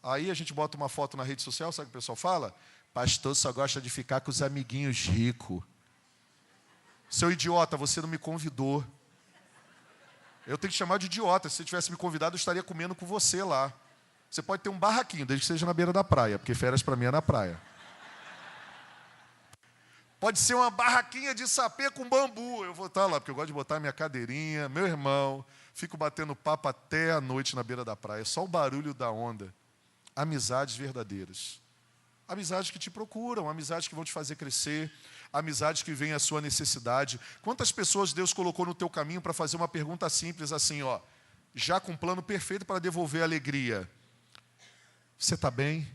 Aí a gente bota uma foto na rede social, sabe o que o pessoal fala? Pastor só gosta de ficar com os amiguinhos ricos. Seu idiota, você não me convidou. Eu tenho que chamar de idiota. Se você tivesse me convidado, eu estaria comendo com você lá. Você pode ter um barraquinho, desde que seja na beira da praia, porque férias para mim é na praia. Pode ser uma barraquinha de sapê com bambu. Eu vou estar lá, porque eu gosto de botar minha cadeirinha, meu irmão. Fico batendo papo até a noite na beira da praia. Só o barulho da onda. Amizades verdadeiras. Amizades que te procuram, amizades que vão te fazer crescer, amizades que veem a sua necessidade. Quantas pessoas Deus colocou no teu caminho para fazer uma pergunta simples assim, ó, já com um plano perfeito para devolver a alegria. Você está bem?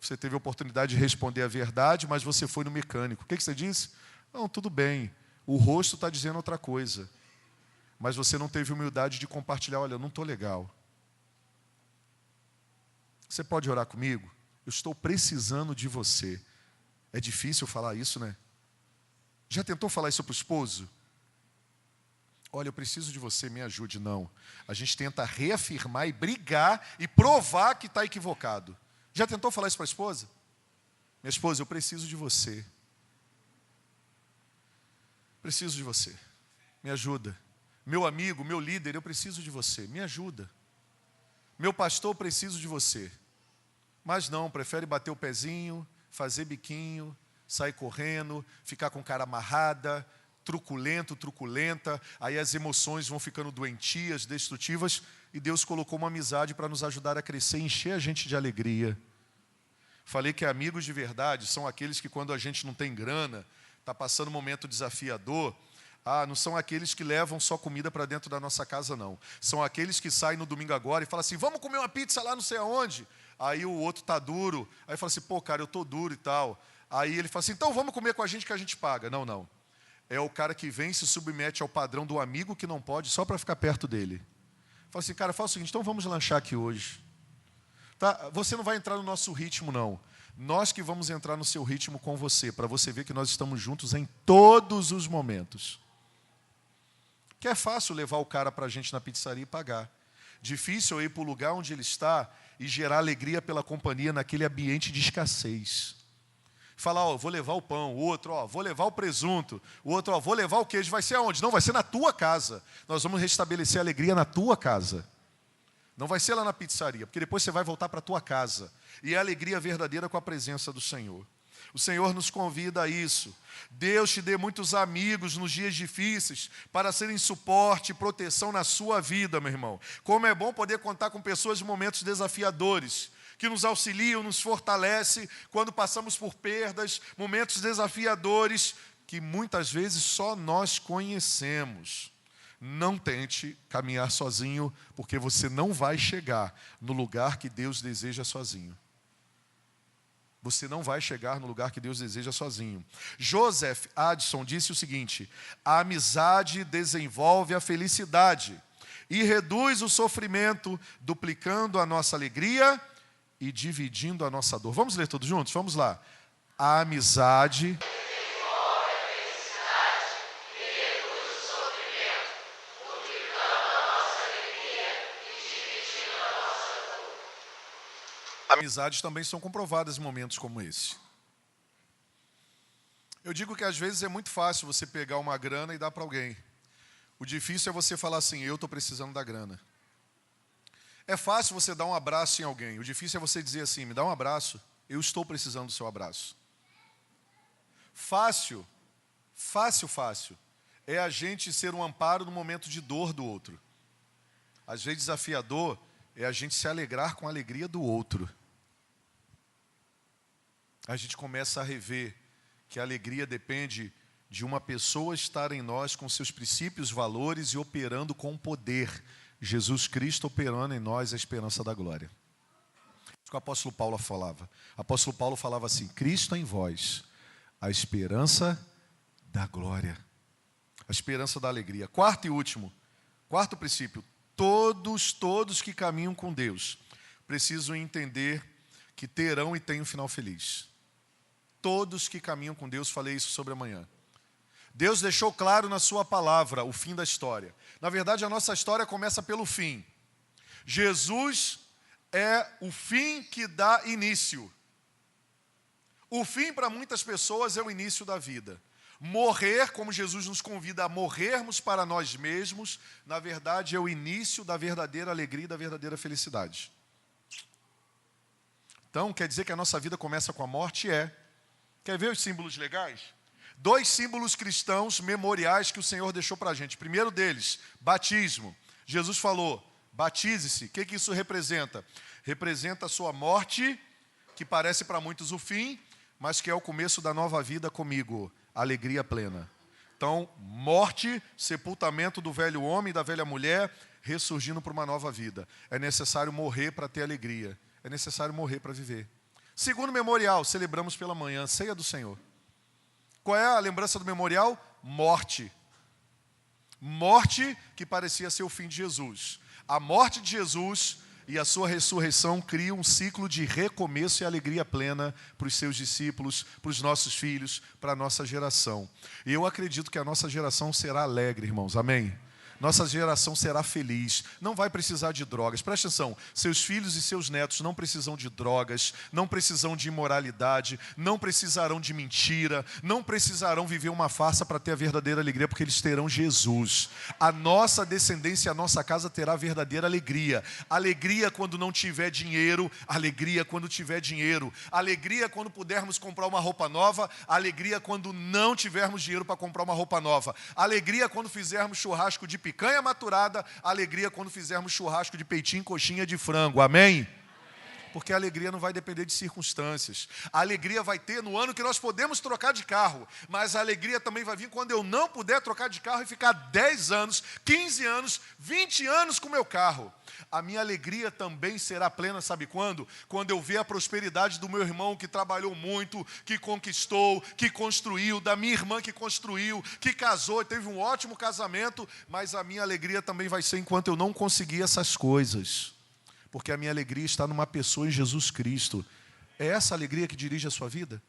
Você teve a oportunidade de responder a verdade, mas você foi no mecânico. O que você disse? Não, tudo bem. O rosto está dizendo outra coisa. Mas você não teve humildade de compartilhar, olha, eu não estou legal. Você pode orar comigo? Eu estou precisando de você. É difícil falar isso, né? Já tentou falar isso para o esposo? Olha, eu preciso de você, me ajude. Não. A gente tenta reafirmar e brigar e provar que está equivocado. Já tentou falar isso para a esposa? Minha esposa, eu preciso de você. Preciso de você. Me ajuda. Meu amigo, meu líder, eu preciso de você. Me ajuda. Meu pastor, eu preciso de você. Mas não, prefere bater o pezinho, fazer biquinho, sair correndo, ficar com cara amarrada, truculento, truculenta. Aí as emoções vão ficando doentias, destrutivas. E Deus colocou uma amizade para nos ajudar a crescer e encher a gente de alegria. Falei que amigos de verdade são aqueles que quando a gente não tem grana, está passando um momento desafiador, não são aqueles que levam só comida para dentro da nossa casa, não. São aqueles que saem no domingo agora e falam assim, vamos comer uma pizza lá não sei aonde. Aí o outro está duro, aí fala assim, pô, cara, eu estou duro e tal. Aí ele fala assim, então vamos comer com a gente que a gente paga. Não, não. É o cara que vem e se submete ao padrão do amigo que não pode só para ficar perto dele. Fala assim, cara, fala o seguinte, então vamos lanchar aqui hoje. Tá? Você não vai entrar no nosso ritmo, não. Nós que vamos entrar no seu ritmo com você, para você ver que nós estamos juntos em todos os momentos. Que é fácil levar o cara para a gente na pizzaria e pagar. Difícil é ir para o lugar onde ele está e gerar alegria pela companhia naquele ambiente de escassez. Falar, ó, vou levar o pão, o outro, ó, vou levar o presunto, o outro, ó, vou levar o queijo. Vai ser aonde? Não, vai ser na tua casa. Nós vamos restabelecer a alegria na tua casa. Não vai ser lá na pizzaria, porque depois você vai voltar para a tua casa. E é a alegria verdadeira com a presença do Senhor. O Senhor nos convida a isso. Deus te dê muitos amigos nos dias difíceis para serem suporte e proteção na sua vida, meu irmão. Como é bom poder contar com pessoas em momentos desafiadores, que nos auxiliam, nos fortalece quando passamos por perdas, momentos desafiadores que muitas vezes só nós conhecemos. Não tente caminhar sozinho, porque você não vai chegar no lugar que Deus deseja sozinho. Você não vai chegar no lugar que Deus deseja sozinho. Joseph Addison disse o seguinte: a amizade desenvolve a felicidade e reduz o sofrimento, duplicando a nossa alegria e dividindo a nossa dor. Vamos ler todos juntos? Vamos lá. A amizade amizades também são comprovadas em momentos como esse. Eu digo que às vezes é muito fácil você pegar uma grana e dar para alguém. O difícil é você falar assim, eu estou precisando da grana. É fácil você dar um abraço em alguém. O difícil é você dizer assim, me dá um abraço, eu estou precisando do seu abraço. Fácil é a gente ser um amparo no momento de dor do outro. Às vezes desafiador é a gente se alegrar com a alegria do outro. A gente começa a rever que a alegria depende de uma pessoa estar em nós com seus princípios, valores e operando com poder. Jesus Cristo operando em nós a esperança da glória. O que o apóstolo Paulo falava? O apóstolo Paulo falava assim, Cristo em vós, a esperança da glória. A esperança da alegria. Quarto e último, quarto princípio, todos que caminham com Deus precisam entender que terão e têm um final feliz. Todos que caminham com Deus, falei isso sobre amanhã. Deus deixou claro na sua palavra o fim da história. Na verdade, a nossa história começa pelo fim. Jesus é o fim que dá início. O fim para muitas pessoas é o início da vida. Morrer, como Jesus nos convida a morrermos para nós mesmos, na verdade é o início da verdadeira alegria e da verdadeira felicidade. Então, quer dizer que a nossa vida começa com a morte? É. Quer ver os símbolos legais? 2 símbolos cristãos memoriais que o Senhor deixou para a gente. Primeiro deles, batismo. Jesus falou, batize-se. O que isso representa? Representa a sua morte, que parece para muitos o fim, mas que é o começo da nova vida comigo. Alegria plena. Então, morte, sepultamento do velho homem e da velha mulher, ressurgindo para uma nova vida. É necessário morrer para ter alegria. É necessário morrer para viver. Segundo memorial, celebramos pela manhã, ceia do Senhor. Qual é a lembrança do memorial? Morte. Morte que parecia ser o fim de Jesus. A morte de Jesus e a sua ressurreição cria um ciclo de recomeço e alegria plena para os seus discípulos, para os nossos filhos, para a nossa geração. E eu acredito que a nossa geração será alegre, irmãos. Amém? Nossa geração será feliz, não vai precisar de drogas. Presta atenção, seus filhos e seus netos não precisam de drogas, não precisam de imoralidade, não precisarão de mentira, não precisarão viver uma farsa para ter a verdadeira alegria, porque eles terão Jesus. A nossa descendência, a nossa casa terá a verdadeira alegria. Alegria quando não tiver dinheiro, alegria quando tiver dinheiro. Alegria quando pudermos comprar uma roupa nova, alegria quando não tivermos dinheiro para comprar uma roupa nova. Alegria quando fizermos churrasco de picanha maturada, alegria quando fizermos churrasco de peitinho e coxinha de frango, amém? Porque a alegria não vai depender de circunstâncias. A alegria vai ter no ano que nós podemos trocar de carro, mas a alegria também vai vir quando eu não puder trocar de carro e ficar 10 anos, 15 anos, 20 anos com o meu carro. A minha alegria também será plena, sabe quando? Quando eu ver a prosperidade do meu irmão que trabalhou muito, que conquistou, que construiu, da minha irmã que construiu, que casou, teve um ótimo casamento, mas a minha alegria também vai ser enquanto eu não conseguir essas coisas. Porque a minha alegria está numa pessoa em Jesus Cristo. É essa alegria que dirige a sua vida?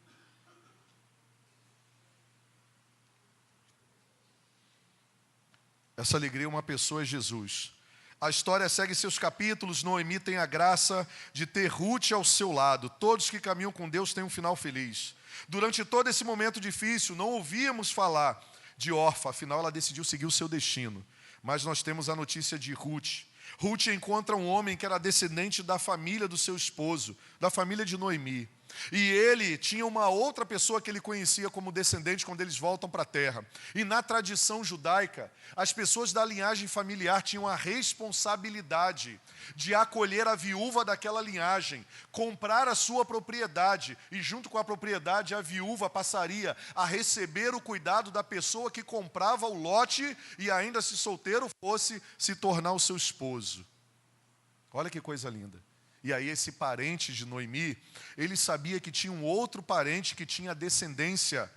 Essa alegria, uma pessoa é Jesus. A história segue seus capítulos. Noemi tem a graça de ter Ruth ao seu lado. Todos que caminham com Deus têm um final feliz. Durante todo esse momento difícil, não ouvíamos falar de Orfa, afinal ela decidiu seguir o seu destino. Mas nós temos a notícia de Ruth. Ruth encontra um homem que era descendente da família do seu esposo, da família de Noemi. E ele tinha uma outra pessoa que ele conhecia como descendente quando eles voltam para a terra. E na tradição judaica, as pessoas da linhagem familiar tinham a responsabilidade de acolher a viúva daquela linhagem, comprar a sua propriedade, e junto com a propriedade a viúva passaria a receber o cuidado da pessoa que comprava o lote e ainda, se solteiro fosse, se tornar o seu esposo. Olha que coisa linda. E aí esse parente de Noemi, ele sabia que tinha um outro parente que tinha descendência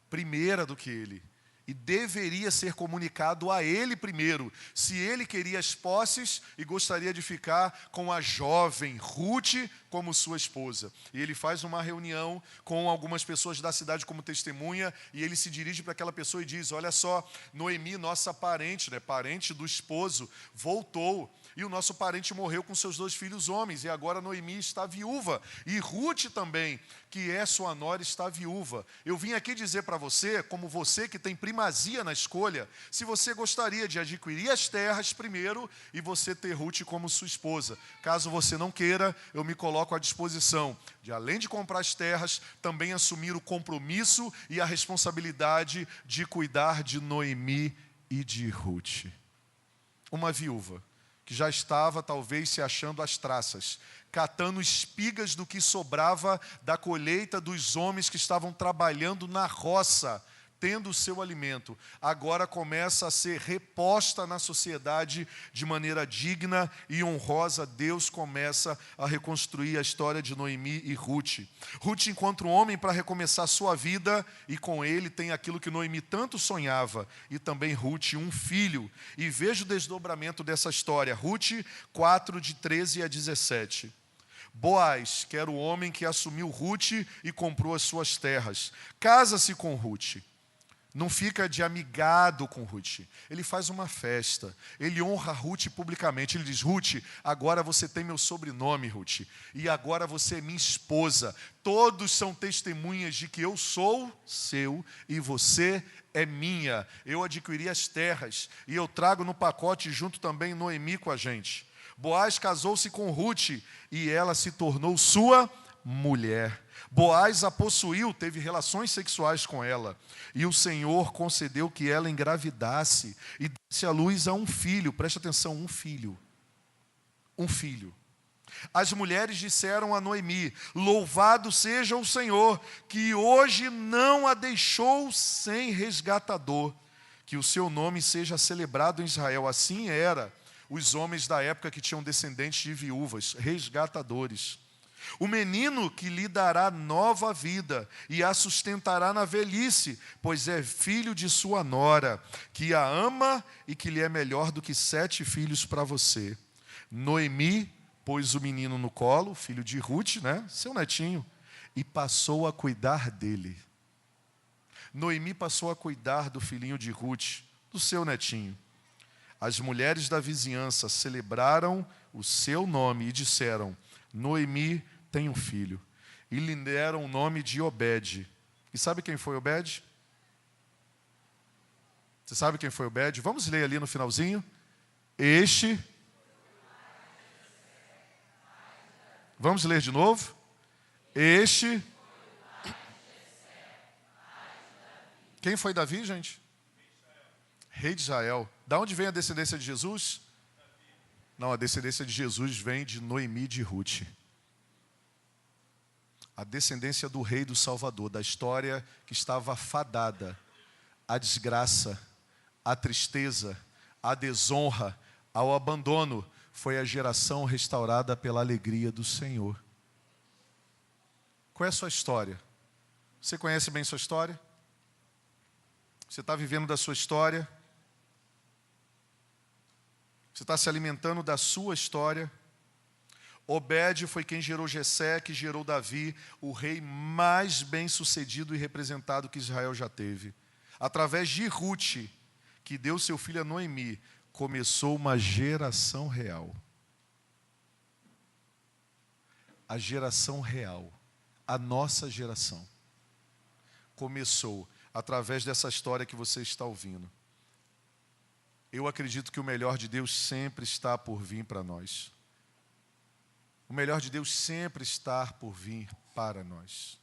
primeira do que ele. E deveria ser comunicado a ele primeiro, se ele queria as posses e gostaria de ficar com a jovem Ruth como sua esposa. E ele faz uma reunião com algumas pessoas da cidade como testemunha, e ele se dirige para aquela pessoa e diz: olha só, Noemi, nossa parente, parente do esposo, voltou. E o nosso parente morreu com seus 2 filhos homens, e agora Noemi está viúva. E Ruth também, que é sua nora, está viúva. Eu vim aqui dizer para você, como você que tem primazia na escolha, se você gostaria de adquirir as terras primeiro e você ter Ruth como sua esposa. Caso você não queira, eu me coloco à disposição de, além de comprar as terras, também assumir o compromisso e a responsabilidade de cuidar de Noemi e de Ruth. Uma viúva que já estava talvez se achando às traças, catando espigas do que sobrava da colheita dos homens que estavam trabalhando na roça, tendo o seu alimento, agora começa a ser reposta na sociedade de maneira digna e honrosa. Deus começa a reconstruir a história de Noemi e Ruth. Ruth encontra um homem para recomeçar sua vida, e com ele tem aquilo que Noemi tanto sonhava, e também Ruth, um filho. E veja o desdobramento dessa história. Ruth 4, de 13 a 17. Boaz, que era o homem que assumiu Ruth e comprou as suas terras, casa-se com Ruth. Não fica de amigado com Ruth. Ele faz uma festa. Ele honra Ruth publicamente. Ele diz: Ruth, agora você tem meu sobrenome, Ruth. E agora você é minha esposa. Todos são testemunhas de que eu sou seu e você é minha. Eu adquiri as terras e eu trago no pacote junto também Noemi com a gente. Boaz casou-se com Ruth e ela se tornou sua mulher. Boaz a possuiu, teve relações sexuais com ela, e o Senhor concedeu que ela engravidasse e desse à luz a um filho. Preste atenção, um filho. Um filho. As mulheres disseram a Noemi: louvado seja o Senhor, que hoje não a deixou sem resgatador, que o seu nome seja celebrado em Israel. Assim era os homens da época que tinham descendentes de viúvas, resgatadores. O menino que lhe dará nova vida e a sustentará na velhice, pois é filho de sua nora, que a ama e que lhe é melhor do que 7 filhos para você. Noemi pôs o menino no colo, filho de Ruth, seu netinho, e passou a cuidar dele. Noemi passou a cuidar do filhinho de Ruth, do seu netinho. As mulheres da vizinhança celebraram o seu nome e disseram: Noemi tem um filho. E lhe deram o nome de Obed. E sabe quem foi Obed? Você sabe quem foi Obed? Vamos ler ali no finalzinho. Vamos ler de novo? Quem foi Davi, gente? Rei de Israel. Da onde vem a descendência de Jesus? Não, a descendência de Jesus vem de Noemi e de Ruth. A descendência do rei do Salvador, da história que estava fadada à desgraça, à tristeza, à desonra, ao abandono, foi a geração restaurada pela alegria do Senhor. Qual é a sua história? Você conhece bem sua história? Você está vivendo da sua história? Você está se alimentando da sua história? Obed foi quem gerou Jessé, que gerou Davi, o rei mais bem-sucedido e representado que Israel já teve. Através de Rute, que deu seu filho a Noemi, começou uma geração real. A geração real, a nossa geração, começou através dessa história que você está ouvindo. Eu acredito que o melhor de Deus sempre está por vir para nós. O melhor de Deus sempre está por vir para nós.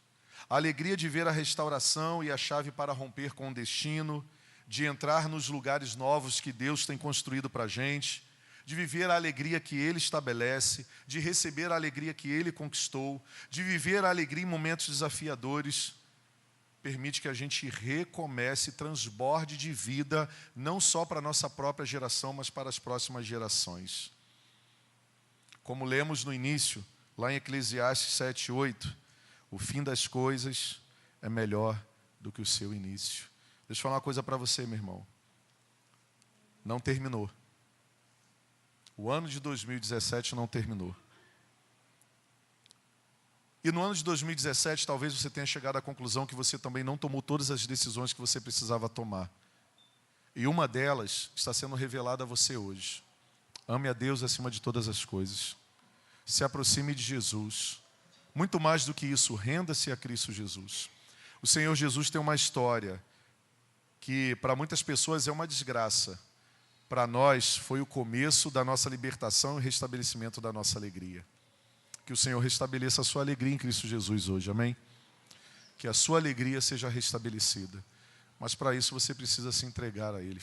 A alegria de ver a restauração e a chave para romper com o destino, de entrar nos lugares novos que Deus tem construído para a gente, de viver a alegria que Ele estabelece, de receber a alegria que Ele conquistou, de viver a alegria em momentos desafiadores, permite que a gente recomece, transborde de vida, não só para a nossa própria geração, mas para as próximas gerações. Como lemos no início, lá em Eclesiastes 7:8, o fim das coisas é melhor do que o seu início. Deixa eu falar uma coisa para você, meu irmão. Não terminou. O ano de 2017 não terminou. E no ano de 2017, talvez você tenha chegado à conclusão que você também não tomou todas as decisões que você precisava tomar. E uma delas está sendo revelada a você hoje. Ame a Deus acima de todas as coisas. Se aproxime de Jesus. Muito mais do que isso, renda-se a Cristo Jesus. O Senhor Jesus tem uma história que para muitas pessoas é uma desgraça. Para nós foi o começo da nossa libertação e restabelecimento da nossa alegria. Que o Senhor restabeleça a sua alegria em Cristo Jesus hoje, amém? Que a sua alegria seja restabelecida. Mas para isso você precisa se entregar a Ele.